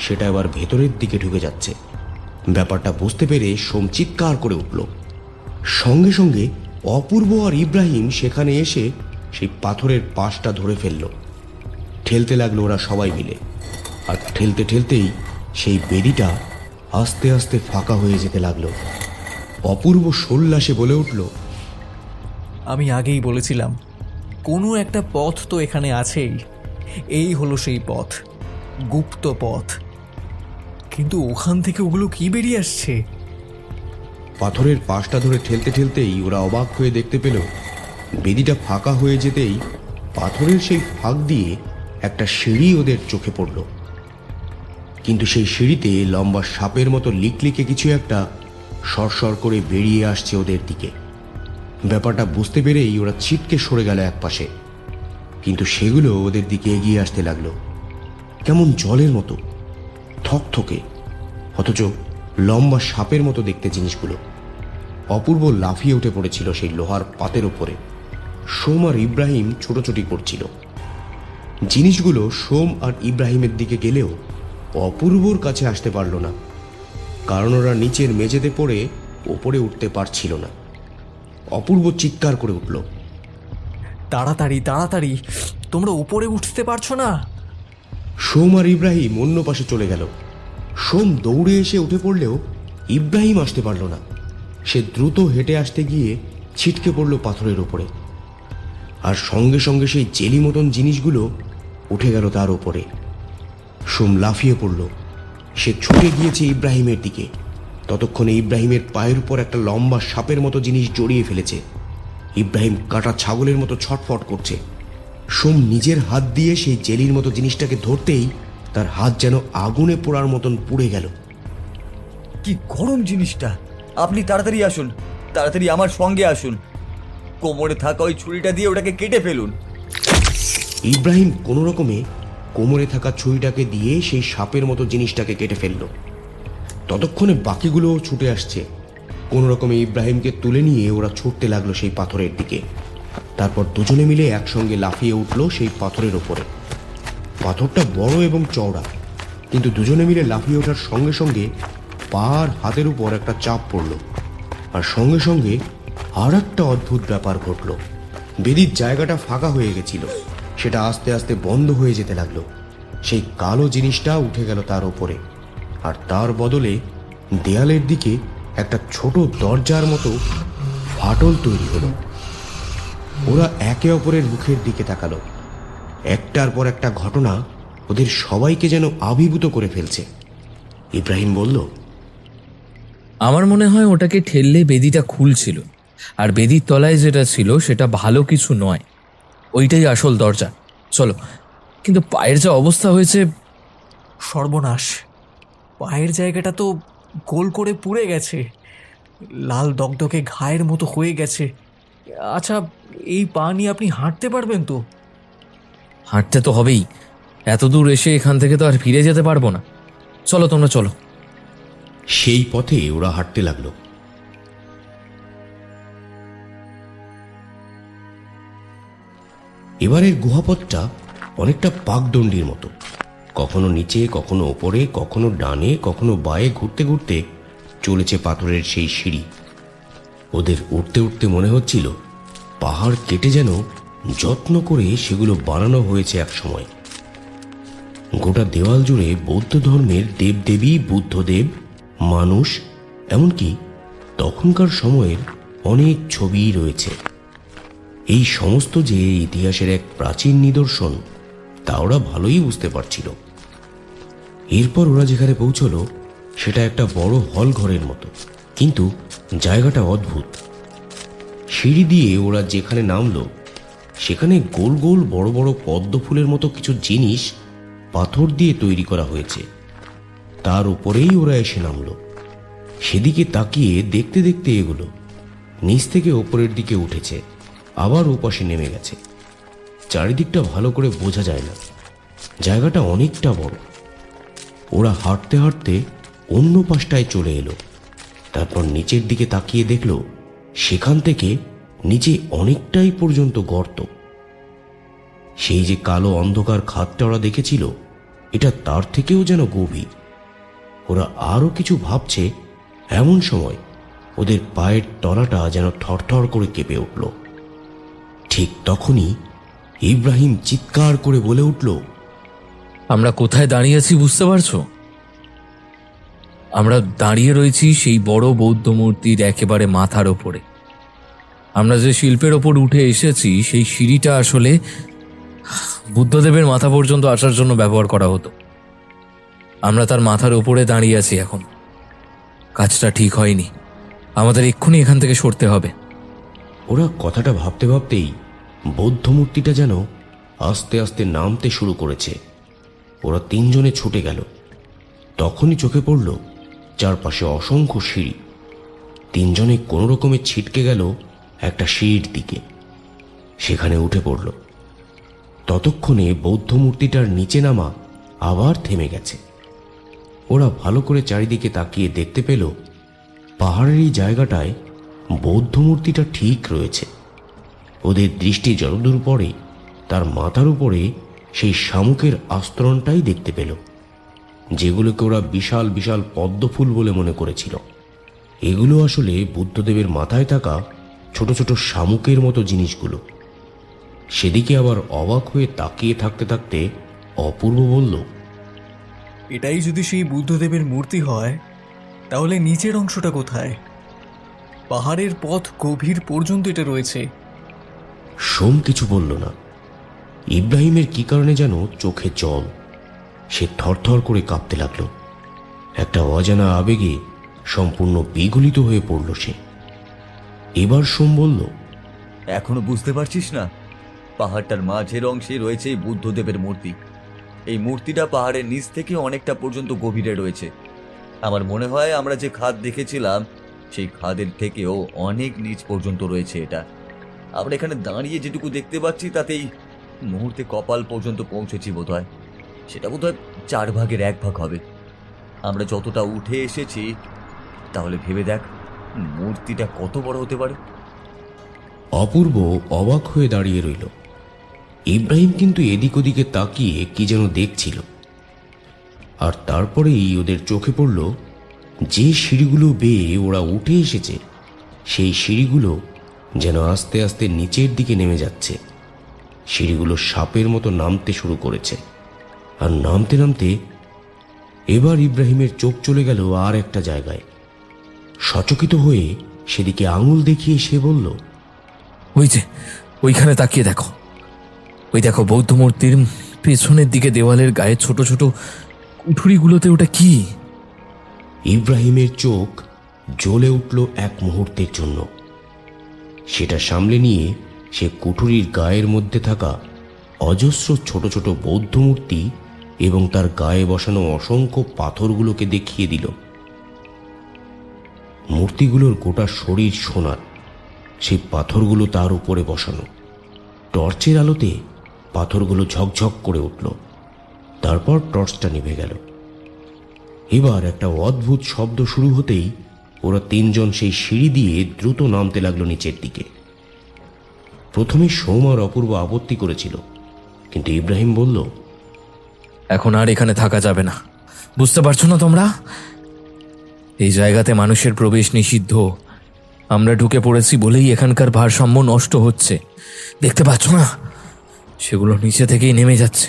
সেটা এবার ভেতরের দিকে ঢুকে যাচ্ছে। ব্যাপারটা বুঝতে পেরে সোম চিৎকার করে উঠল। সঙ্গে সঙ্গে অপূর্ব আর ইব্রাহিম সেখানে এসে সেই পাথরের পাশটা ধরে ফেলল। ঠেলতে লাগলো ওরা সবাই মিলে, আর ঠেলতে ঠেলতেই সেই বেদিটা আস্তে আস্তে ফাঁকা হয়ে যেতে লাগলো। অপূর্ব সোল্লাসে বলে উঠল, আমি আগেই বলেছিলাম কোনো একটা পথ তো এখানে আছেই। এই হলো সেই পথ, গুপ্ত পথ। কিন্তু ওখান থেকে ওগুলো কি বেরিয়ে আসছে? পাথরের পাশটা ধরে ঠেলতে ঠেলতেই ওরা অবাক হয়ে দেখতে পেল বেদিটা ফাঁকা হয়ে যেতেই পাথরের সেই ফাঁক দিয়ে একটা সিঁড়ি ওদের চোখে পড়ল। কিন্তু সেই সিঁড়িতে লম্বা সাপের মতো লিকলিকে কিছু একটা সরসর করে বেরিয়ে আসছে ওদের দিকে। ব্যাপারটা বুঝতে পেরেই ওরা ছিটকে সরে গেল একপাশে। কিন্তু সেগুলো ওদের দিকে এগিয়ে আসতে লাগলো, কেমন জলের মতো, থকথকে, অথচ লম্বা সাপের মতো দেখতে জিনিসগুলো। অপূর্ব লাফিয়ে উঠে পড়েছিল সেই লোহার পাতের ওপরে। সোম আর ইব্রাহিম ছোটাছুটি করছিল। জিনিসগুলো সোম আর ইব্রাহিমের দিকে গেলেও অপূর্বর কাছে আসতে পারল না, কারণ ওরা নিচের মেঝেতে পড়ে ওপরে উঠতে পারছিল না। অপূর্ব চিৎকার করে উঠল, তাড়াতাড়ি তাড়াতাড়ি, তোমরা উপরে উঠতে পারছো না? সোম আর ইব্রাহিম অন্য পাশে চলে গেল। সোম দৌড়ে এসে উঠে পড়লেও ইব্রাহিম আসতে পারল না। সে দ্রুত হেঁটে আসতে গিয়ে ছিটকে পড়ল পাথরের ওপরে, আর সঙ্গে সঙ্গে সেই জেলি মতন জিনিসগুলো উঠে গেল তার ওপরে। সোম লাফিয়ে পড়ল। সে ছুটে গিয়েছে ইব্রাহিমের দিকে। ততক্ষণে ইব্রাহিমের পায়ের উপর একটা লম্বা সাপের মতো জিনিস জড়িয়ে ফেলেছে। ইব্রাহিম কাটা ছাগলের মতো ছটফট করছে। সোম নিজের হাত দিয়ে সেই জেলির মতো জিনিসটাকে ধরতেই তার হাত যেন আগুনে পোড়ার মতন পুড়ে গেল। কি গরম জিনিসটা! আপনি তাড়াতাড়ি আসুন, তাড়াতাড়ি আমার সঙ্গে আসুন। কোমরে থাকা ওই ছুরিটা দিয়ে ওটাকে কেটে ফেলুন। ইব্রাহিম কোনো রকমে কোমরে থাকা ছুরিটাকে দিয়ে সেই সাপের মতো জিনিসটাকে কেটে ফেলল। ততক্ষণে বাকিগুলোও ছুটে আসছে। কোনো রকমে ইব্রাহিমকে তুলে নিয়ে ওরা ছুটতে লাগলো সেই পাথরের দিকে। তারপর দুজনে মিলে একসঙ্গে লাফিয়ে উঠল সেই পাথরের ওপরে। পাথরটা বড় এবং চওড়া, কিন্তু দুজনে মিলে লাফিয়ে ওঠার সঙ্গে সঙ্গে পা আর হাতের উপর একটা চাপ পড়ল, আর সঙ্গে সঙ্গে আর একটা অদ্ভুত ব্যাপার ঘটল। বেদির জায়গাটা ফাঁকা হয়ে গেছিল, সেটা আস্তে আস্তে বন্ধ হয়ে যেতে লাগলো। সেই কালো জিনিসটা উঠে গেল তার ওপরে, আর তার বদলে দেয়ালের দিকে একটা ছোট দরজার মতো ফাটল তৈরি হলো। ওরা একে অপরের মুখের দিকে তাকালো। একটার পর একটা ঘটনা ওদের সবাইকে যেন আবির্ভূত করে ফেলছে। ইব্রাহিম বলল, আমার মনে হয় ওটাকে ঠেললে বেদিটা খুলছিল, আর বেদির তলায় যেটা ছিল সেটা ভালো কিছু নয়, ওইটাই আসল দরজা। চলো, কিন্তু পায়ের যা অবস্থা হয়েছে। সর্বনাশ, পায়ের জায়গাটা তো গোল করে পুড়ে গেছে, লাল দগদগে ঘায়ের মতো হয়ে গেছে। আচ্ছা, এই পা নিয়ে আপনি হাঁটতে পারবেন তো? হাঁটতে তো হবেই, এত দূর এসে এখান থেকে তো আর ফিরে যেতে পারবো না। চলো তোমরা চলো। সেই পথে ওরা হাঁটতে লাগলো। এবারের গুহাপথটা অনেকটা পাকদণ্ডির মতো, কখনো নিচে, কখনো ওপরে, কখনো ডানে, কখনো বায়ে ঘুরতে ঘুরতে চলেছে পাথরের সেই সিঁড়ি। ওদের উঠতে উঠতে মনে হচ্ছিল পাহাড় কেটে যেন যত্ন করে সেগুলো বানানো হয়েছে এক সময়। গোটা দেওয়াল জুড়ে বৌদ্ধ ধর্মের দেবদেবী, বুদ্ধদেব, মানুষ, এমনকি তখনকার সময়ের অনেক ছবি রয়েছে। এই সমস্ত যে ইতিহাসের এক প্রাচীন নিদর্শন, তা ওরা ভালোই বুঝতে পারছিল। এরপর ওরা যেখানে পৌঁছলো সেটা একটা বড় হল ঘরের মতো, কিন্তু জায়গাটা অদ্ভুত। সিঁড়ি দিয়ে ওরা যেখানে নামলো সেখানে গোল গোল বড় বড় পদ্ম ফুলের মতো কিছু জিনিস পাথর দিয়ে তৈরি করা হয়েছে। তার উপরেই ওরা এসে নামলো। সেদিকে তাকিয়ে দেখতে দেখতে এগুলো নিচ থেকে ওপরের দিকে উঠেছে, আবার ওপাশে নেমে গেছে। চারিদিকটা ভালো করে বোঝা যায় না, জায়গাটা অনেকটা বড়। ওরা হাঁটতে হাঁটতে অন্য পাশটায় চলে এলো। তারপর নিচের দিকে তাকিয়ে দেখলো সেখান থেকে নিচে অনেকটাই পর্যন্ত গর্ত। সেই যে কালো অন্ধকার খাতটা ওরা দেখেছিল, এটা তার থেকেও যেন গভীর। ওরা আরো কিছু ভাবছে, এমন সময় ওদের পায়ের তলাটা যেন থরথর করে কেঁপে উঠল। ঠিক তখনই ইব্রাহিম চিৎকার করে বলে উঠল, আমরা কোথায় দাঁড়িয়ে আছি বুঝতে পারছো? আমরা দাঁড়িয়ে রয়েছি সেই বড় বৌদ্ধ মূর্তির একেবারে মাথার ওপরে। আমরা যে শিল্পের ওপর উঠে এসেছি সেই সিঁড়িটা আসলে বুদ্ধদেবের মাথা পর্যন্ত আসার জন্য ব্যবহার করা হতো। আমরা তার মাথার ওপরে দাঁড়িয়ে আছি এখন। কাজটা ঠিক হয়নি, আমাদের এক্ষুনি এখান থেকে সরতে হবে। ওরা কথাটা ভাবতে ভাবতেই বৌদ্ধ মূর্তিটা যেন আস্তে আস্তে নামতে শুরু করেছে। ওরা তিনজনে ছুটে গেল। তখনই চোখে পড়ল চারপাশে অসংখ্য সিঁড়ি। তিনজনে কোনো রকমে ছিটকে গেল একটা সিঁড়ির দিকে, সেখানে উঠে পড়ল। ততক্ষণে বৌদ্ধ মূর্তিটার নিচে নামা আবার থেমে গেছে। ওরা ভালো করে চারিদিকে তাকিয়ে দেখতে পেল পাহাড়ের এই জায়গাটায় বৌদ্ধ মূর্তিটা ঠিক রয়েছে। ওদের দৃষ্টি যতদূর পড়ে তার মাথার উপরে সেই শামুকের আস্তরণটাই দেখতে পেল, যেগুলোকে ওরা বিশাল বিশাল পদ্মফুল বলে মনে করেছিল। এগুলো আসলে বুদ্ধদেবের মাথায় থাকা ছোট ছোট শামুকের মতো জিনিসগুলো। সেদিকে আবার অবাক হয়ে তাকিয়ে থাকতে থাকতে অপূর্ব বলল, এটাই যদি সেই বুদ্ধদেবের মূর্তি হয়, তাহলে নিচের অংশটা কোথায়? পাহাড়ের পথ গভীর পর্যন্ত এটা রয়েছে। সোম কিছু বলল না। ইব্রাহিমের কি কারণে যেন চোখে জল। সে থরথর করে কাঁপতে লাগলো। একটা অজানা আবেগে সম্পূর্ণ বিগলিত হয়ে পড়ল সে। এবার সোম বলল, এখনো বুঝতে পারছিস না? পাহাড়টার মাঝের অংশে রয়েছে এই বুদ্ধদেবের মূর্তি। এই মূর্তিটা পাহাড়ের নিচ থেকে অনেকটা পর্যন্ত গভীরে রয়েছে। আমার মনে হয় আমরা যে খাদ দেখেছিলাম সেই খাদের থেকেও অনেক নিচ পর্যন্ত রয়েছে এটা। আমরা এখানে দাঁড়িয়ে যেটুকু দেখতে পাচ্ছি তাতেই মুহূর্তে কপাল পর্যন্ত পৌঁছেছি বোধহয়। সেটা বোধহয় 1/4 ভাগ হবে। আমরা যতটা উঠে এসেছি তাহলে ভেবে দেখ মূর্তিটা কত বড় হতে পারে। অপূর্ব অবাক হয়ে দাঁড়িয়ে রইল। ইব্রাহিম কিন্তু এদিক ওদিকে তাকিয়ে কি যেন দেখছিল। আর তারপরেই ওদের চোখে পড়ল যে সিঁড়িগুলো বেয়ে ওরা উঠে এসেছে সেই সিঁড়িগুলো যেন আস্তে আস্তে নিচের দিকে নেমে যাচ্ছে। সিঁড়িগুলো সাপের মতো নামতে শুরু করেছে। আর নামতে নামতে এবার ইব্রাহিমের চোখ চলে গেল আর একটা জায়গায়। সচকিত হয়ে সেদিকে আঙুল দেখিয়ে সে বলল, ওই যে ওইখানে তাকিয়ে দেখো, ওই দেখো বৌদ্ধ মূর্তির পেছনের দিকে দেওয়ালের গায়ে ছোট ছোট কুঠুরিগুলোতে ওটা কি? ইব্রাহিমের চোখ জ্বলে উঠল এক মুহূর্তের জন্য। সেটা সামলে নিয়ে সে কুঠুরির গায়ের মধ্যে থাকা অজস্র ছোট ছোট বৌদ্ধ মূর্তি এবং তার গায়ে বসানো অসংখ্য পাথরগুলোকে দেখিয়ে দিল। মূর্তিগুলোর গোটা শরীর সোনার, সেই পাথরগুলো তার উপরে বসানো। টর্চের আলোতে পাথরগুলো ঝকঝক করে উঠল। তারপর টর্চটা নিভে গেল। এবার একটা অদ্ভুত শব্দ শুরু হতেই ওরা তিনজন সেই সিঁড়ি দিয়ে দ্রুত নামতে লাগলো নিচের দিকে। প্রথমে সোম আর অপূর্ব আপত্তি করেছিল, কিন্তু ইব্রাহিম বলল, এখন আর এখানে থাকা যাবে না। বুঝতে পারছো না তোমরা? এই জায়গাতে মানুষের প্রবেশ নিষিদ্ধ। আমরা ঢুকে পড়েছি বলেই এখানকার ভারসাম্য নষ্ট হচ্ছে। দেখতে পাচ্ছ না? সেগুলো নিচে থেকেই নেমে যাচ্ছে।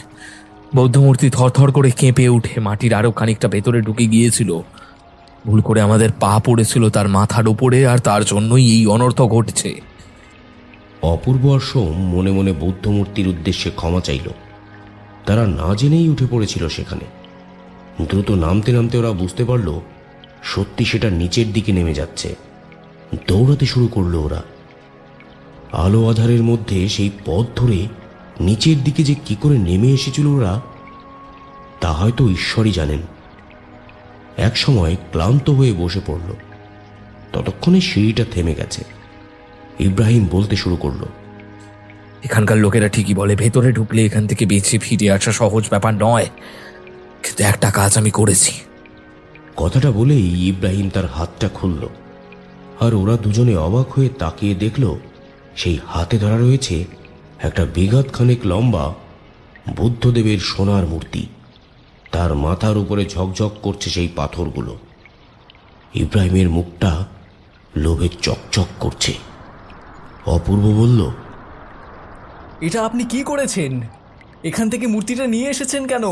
বৌদ্ধ মূর্তি থরথর করে কেঁপে উঠে মাটির আরো খানিকটা ভেতরে ঢুকে গিয়েছিল। ভুল করে আমাদের পা পড়েছিল তার মাথার উপরে, আর তার জন্যই এই অনর্থ ঘটছে। অপূর্ব আর সোম মনে মনে বৌদ্ধ মূর্তির উদ্দেশ্যে ক্ষমা চাইল। তারা না জেনেই উঠে পড়েছিল সেখানে। দ্রুত নামতে নামতে ওরা বুঝতে পারল সত্যি সেটা নিচের দিকে নেমে যাচ্ছে। দৌড়াতে শুরু করলো ওরা। আলো আধারের মধ্যে সেই পথ ধরে নিচের দিকে যে কি করে নেমে এসেছিল ওরা, তা হয়তো ঈশ্বরই জানেন। এক সময় ক্লান্ত হয়ে বসে পড়ল। ততক্ষণে সিঁড়িটা থেমে গেছে। ইব্রাহিম বলতে শুরু করলো, এখানকার লোকেরা ঠিকই বলে ভেতরে ঢুকলে এখান থেকে বেঁচে ফিরে আসা সহজ ব্যাপার নয়, কিন্তু একটা কাজ আমি করেছি। কথাটা বলেই ইব্রাহিম তার হাতটা খুলল। আর ওরা দুজনে অবাক হয়ে তাকিয়ে দেখল সেই হাতে ধরা রয়েছে একটা বিঘাত খানেক লম্বা বুদ্ধদেবের সোনার মূর্তি। তার মাথার উপরে ঝকঝক করছে সেই পাথরগুলো। ইব্রাহিমের মুখটা লোভে চকচক করছে। অপূর্ব বলল, এটা আপনি কি করেছেন? এখান থেকে মূর্তিটা নিয়ে এসেছেন কেন?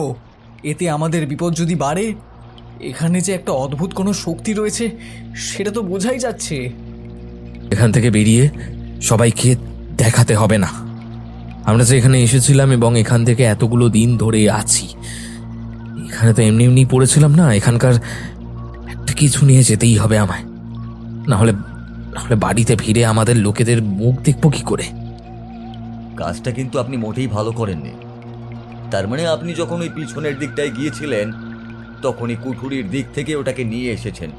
এতে আমাদের বিপদ যদি বাড়ে। এখানে যে একটা অদ্ভুত কোনো শক্তি রয়েছে সেটা তো বোঝাই যাচ্ছে। এখান থেকে বেরিয়ে সবাইকে দেখাতে হবে না আমরা যে এখানে এসেছিলাম এবং এখান থেকে এতগুলো দিন ধরে আছি। এখানে তো এমনি এমনি পড়েছিলাম না। এখানকার একটা কিছু নিয়ে যেতেই হবে আমায়, নাহলে বাড়িতে ফিরে আমাদের লোকেদের মুখ দেখবো কি করে? কাজটা কিন্তু আপনি মোটেই ভালো করেননি। তার মানে আপনি যখন ওই পিছনের দিকটায় গিয়েছিলেন তখনই কুঠুরির দিক থেকে ওটাকে নিয়ে এসেছেন,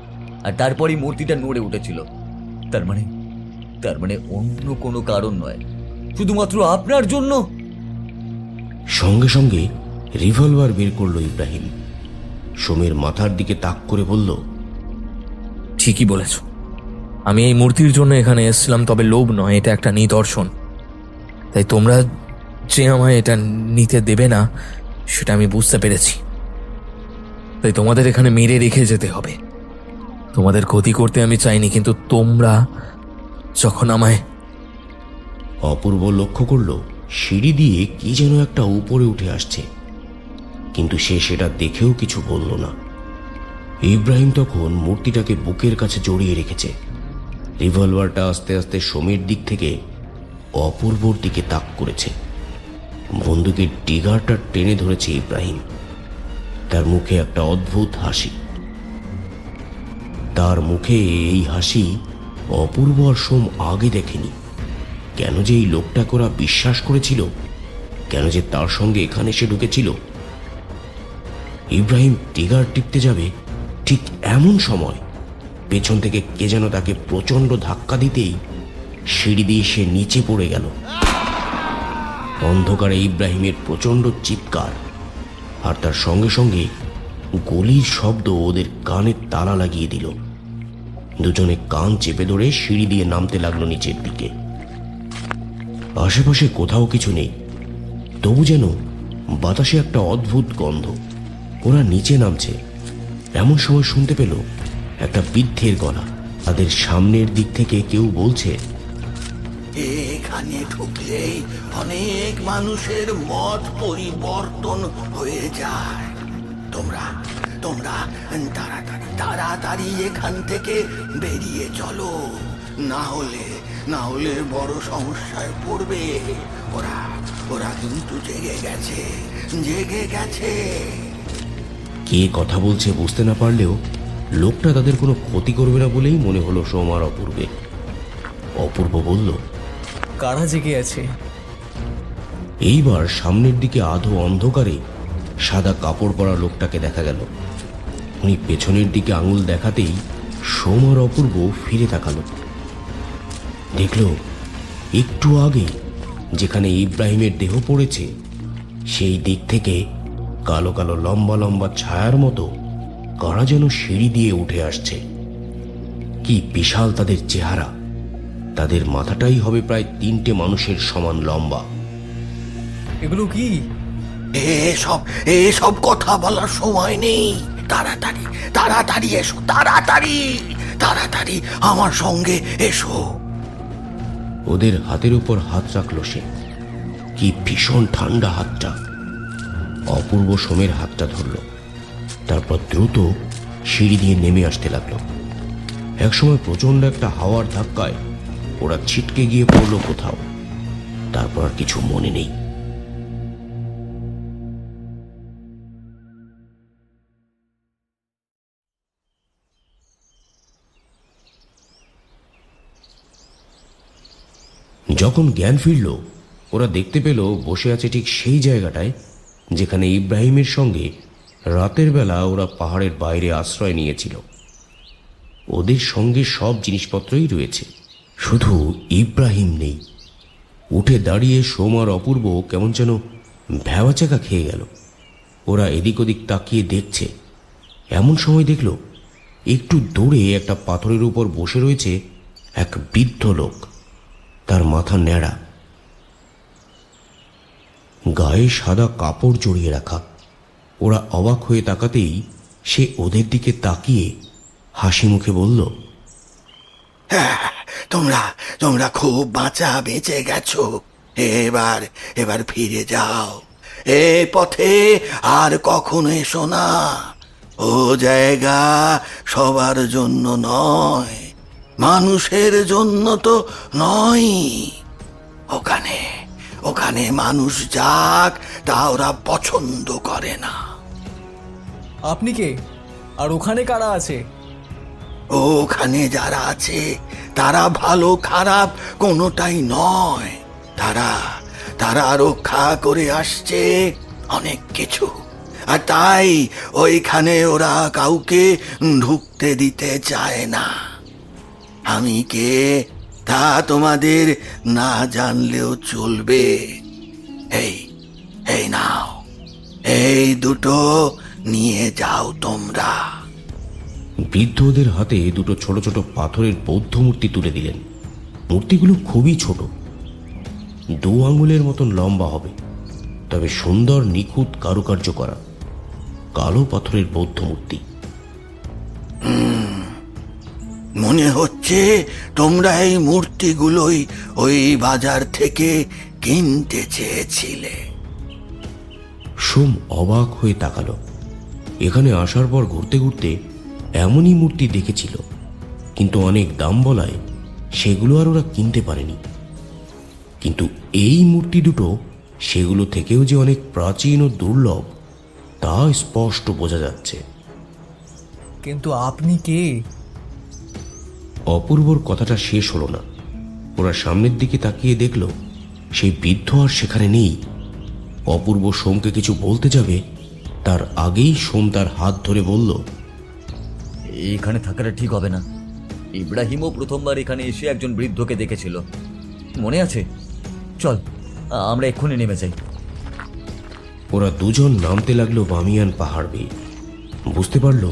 আর তারপরই মূর্তিটা নড়ে উঠেছিল। তার মানে অন্য কোনো কারণ নয়, শুধুমাত্র আপনার জন্য। সঙ্গে সঙ্গে রিভলভার বের করলো ইব্রাহিম। সোমের মাথার দিকে তাক করে বলল, ঠিকই বলেছ, আমি এই মূর্তির জন্য এখানে এসেছিলাম, তবে লোভ নয়, এটা একটা নিদর্শন। তাই তোমরা যে আমায় এটা নিতে দেবে না সেটা আমি বুঝতে পেরেছি। তাই তোমাদের এখানে মেরে রেখে যেতে হবে। তোমাদের ক্ষতি করতে আমি চাইনি, কিন্তু তোমরা যখন আমায়... অপূর্ব লক্ষ্য করল সিঁড়ি দিয়ে কি যেন একটা উপরে উঠে আসছে, কিন্তু সে সেটা দেখেও কিছু বলল না। ইব্রাহিম তখন মূর্তিটাকে বুকের কাছে জড়িয়ে রেখেছে। রিভলভারটা আস্তে আস্তে সোমের দিক থেকে অপূর্বর দিকে তাক করেছে। বন্দুকের ট্রিগারটা টেনে ধরেছে ইব্রাহিম। তার মুখে একটা অদ্ভুত হাসি। তার মুখে এই হাসি অপূর্ব আর সোম আগে দেখেনি। কেন যে এই লোকটাকে ওরা বিশ্বাস করেছিল, কেন যে তার সঙ্গে এখানে এসে ঢুকেছিল। ইব্রাহিম ট্রিগার টিপতে যাবে, ঠিক এমন সময় পেছন থেকে কে যেন তাকে প্রচণ্ড ধাক্কা দিতেই সিঁড়ি দিয়ে সে নিচে পড়ে গেল। অন্ধকারে ইব্রাহিমের প্রচণ্ড চিৎকার আর তার সঙ্গে সঙ্গে গুলির শব্দ ওদের কানে তালা লাগিয়ে দিল। দুজনে কান চেপে ধরে সিঁড়ি দিয়ে নামতে লাগলো নিচের দিকে। আশেপাশে কোথাও কিছু নেই, তবু যেন বাতাসে একটা অদ্ভুত গন্ধ। ওরা নিচে নামছে, এমন সময় শুনতে পেল একটা বৃদ্ধের গলা। তাদের সামনের দিক থেকে কেউ বলছে, এখানে ঢুকলেই অনেক মানুষের মত পরিবর্তন হয়ে যায়। তোমরা তোমরা তাড়াতাড়ি তাড়াতাড়ি এখান থেকে বেরিয়ে চলো, না হলে বড় সমস্যায় পড়বে। ওরা ওরা কিন্তু জেগে গেছে। কে কথা বলছে বুঝতে না পারলেও লোকটা তাদের কোনো ক্ষতি করবে না বলেই মনে হলো সোম আর অপূর্বে। অপূর্ব বলল, কারা জেগে আছে? এইবার সামনের দিকে আধো অন্ধকারে সাদা কাপড় পরা লোকটাকে দেখা গেল। উনি পেছনের দিকে আঙুল দেখাতেই সোম আর অপূর্ব ফিরে তাকালো। দেখল একটু আগে যেখানে ইব্রাহিমের দেহ পড়েছে সেই দিক থেকে কালো কালো লম্বা লম্বা ছায়ার মতো কারা যেন সিঁড়ি দিয়ে উঠে আসছে। কি বিশাল তাদের চেহারা! তাদের মাথাটাই হবে প্রায় 3টে মানুষের সমান লম্বা। এগুলো কি? এসব কথা বলার সময় নেই। তাড়াতাড়ি তাড়াতাড়ি এসো, তাড়াতাড়ি আমার সঙ্গে এসো। ওদের হাতের উপর হাত রাখলো সে। কি ভীষণ ঠান্ডা হাতটা! অপূর্ব সোমের হাতটা ধরল, তারপর দ্রুত সিঁড়ি দিয়ে নেমে আসতে লাগলো। একসময় প্রচন্ড একটা হাওয়ার ধাক্কায় ওরা ছিটকে গিয়ে পড়লো কোথাও, তারপর আর কিছু মনে নেই। যখন জ্ঞান ফিরল, ওরা দেখতে পেল বসে আছে ঠিক সেই জায়গাটায় যেখানে ইব্রাহিমের সঙ্গে রাতের বেলা ওরা পাহাড়ের বাইরে আশ্রয় নিয়েছিল। ওদের সঙ্গে সব জিনিসপত্রই রয়েছে, শুধু ইব্রাহিম নেই। উঠে দাঁড়িয়ে সোম আর অপূর্ব কেমন যেন ভ্যাবাচাকা খেয়ে গেল। ওরা এদিক ওদিক তাকিয়ে দেখছে, এমন সময় দেখল একটু দূরে একটা পাথরের উপর বসে রয়েছে এক বৃদ্ধ লোক। তার মাথা ন্যাড়া, গায়ে সাদা কাপড় জড়িয়ে রাখা। ওরা অবাক হয়ে তাকাতেই সে ওদের দিকে তাকিয়ে হাসি মুখে বলল, তোমরা খুব বেঁচে গেছো। এবার ফিরে যাও। এ পথে আর কখনো এসো না। ও জায়গা সবার জন্য নয়, মানুষের জন্য তো নয়। ওখানে মানুষ যাক তা ওরা পছন্দ করে না। আপনি কে? আর ওখানে কারা আছে? ওখানে যারা আছে তারা ভালো খারাপ কোনোটাই নয়। তারা রক্ষা করে আসছে অনেক কিছু, আর তাই ওইখানে ওরা কাউকে ঢুকতে দিতে চায় না। আমি কে তা তোমাদের না জানলেও চলবে। এই নাও, এই দুটো নিয়ে যাও তোমরা। বৃদ্ধ ওদের হাতে দুটো ছোট ছোট পাথরের বৌদ্ধ মূর্তি তুলে দিলেন। মূর্তিগুলো খুবই ছোট, 2 আঙুলের মতন লম্বা হবে, তবে সুন্দর নিখুঁত কারুকার্য করা কালো পাথরের বৌদ্ধ মূর্তি। মনে হচ্ছে তোমরা এই মূর্তিগুলোই ওই বাজার থেকে কিনতে চেয়েছিলে। সোম অবাক হয়ে তাকালো। এখানে আসার পর ঘুরতে ঘুরতে এমনই মূর্তি দেখেছিল, কিন্তু অনেক দাম বলায় সেগুলো আর ওরা কিনতে পারেনি। কিন্তু এই মূর্তি দুটো সেগুলো থেকেও যে অনেক প্রাচীন ও দুর্লভ তা স্পষ্ট বোঝা যাচ্ছে। কিন্তু আপনি কে? অপূর্বর কথাটা শেষ হলো না। ওরা সামনের দিকে তাকিয়ে দেখল সেই বৃদ্ধ আর সেখানে নেই। অপূর্ব সোমকে কিছু বলতে যাবে, তার আগেই সোম তার হাত ধরে বলল, এখানে থাকাটা ঠিক হবে না। ইব্রাহিমও প্রথমবার এখানে এসে একজন বৃদ্ধকে দেখেছিল, মনে আছে? চল, আমরা এক্ষুনি নেমে যাই। ওরা দুজন নামতে লাগলো বামিয়ান পাহাড় বেয়ে। বুঝতে পারল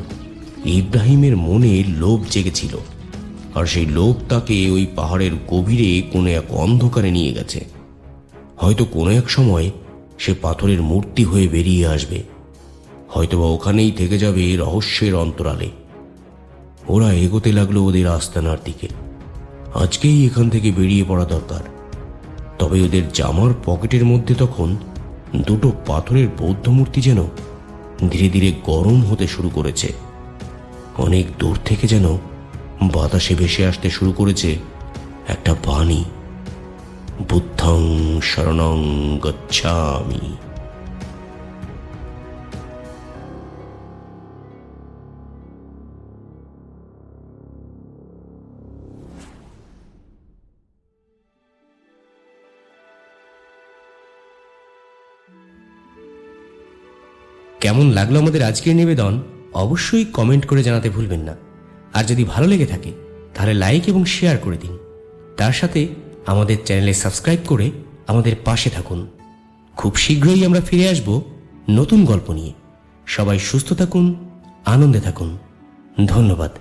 ইব্রাহিমের মনে লোভ জেগেছিল, আর সেই লোভ তাকে ওই পাহাড়ের গভীরে কোনো এক অন্ধকারে নিয়ে গেছে। হয়তো কোনো এক সময় সে পাথরের মূর্তি হয়ে বেরিয়ে আসবে, হয়তোবা ওখানেই থেকে যাবে রহস্যের অন্তরালে। ওরা এগোতে লাগলো ওদের আস্তানার দিকে। আজকেই এখান থেকে বেরিয়ে পড়া দরকার। তবে ওদের জামার পকেটের মধ্যে তখন দুটো পাথরের বৌদ্ধ মূর্তি যেন ধীরে ধীরে গরম হতে শুরু করেছে। অনেক দূর থেকে যেন বাতাসে ভেসে আসতে শুরু করেছে একটা বাণী, বুদ্ধং শরণং গচ্ছামি। কেমন লাগলো আমাদের আজকের নিবেদন অবশ্যই কমেন্ট করে জানাতে ভুলবেন না। আর যদি ভালো লেগে থাকে তাহলে লাইক এবং শেয়ার করে দিন। তার সাথে আমাদের চ্যানেলে সাবস্ক্রাইব করে আমাদের পাশে থাকুন। খুব শীঘ্রই আমরা ফিরে আসব নতুন গল্প নিয়ে। সবাই সুস্থ থাকুন, আনন্দে থাকুন। ধন্যবাদ।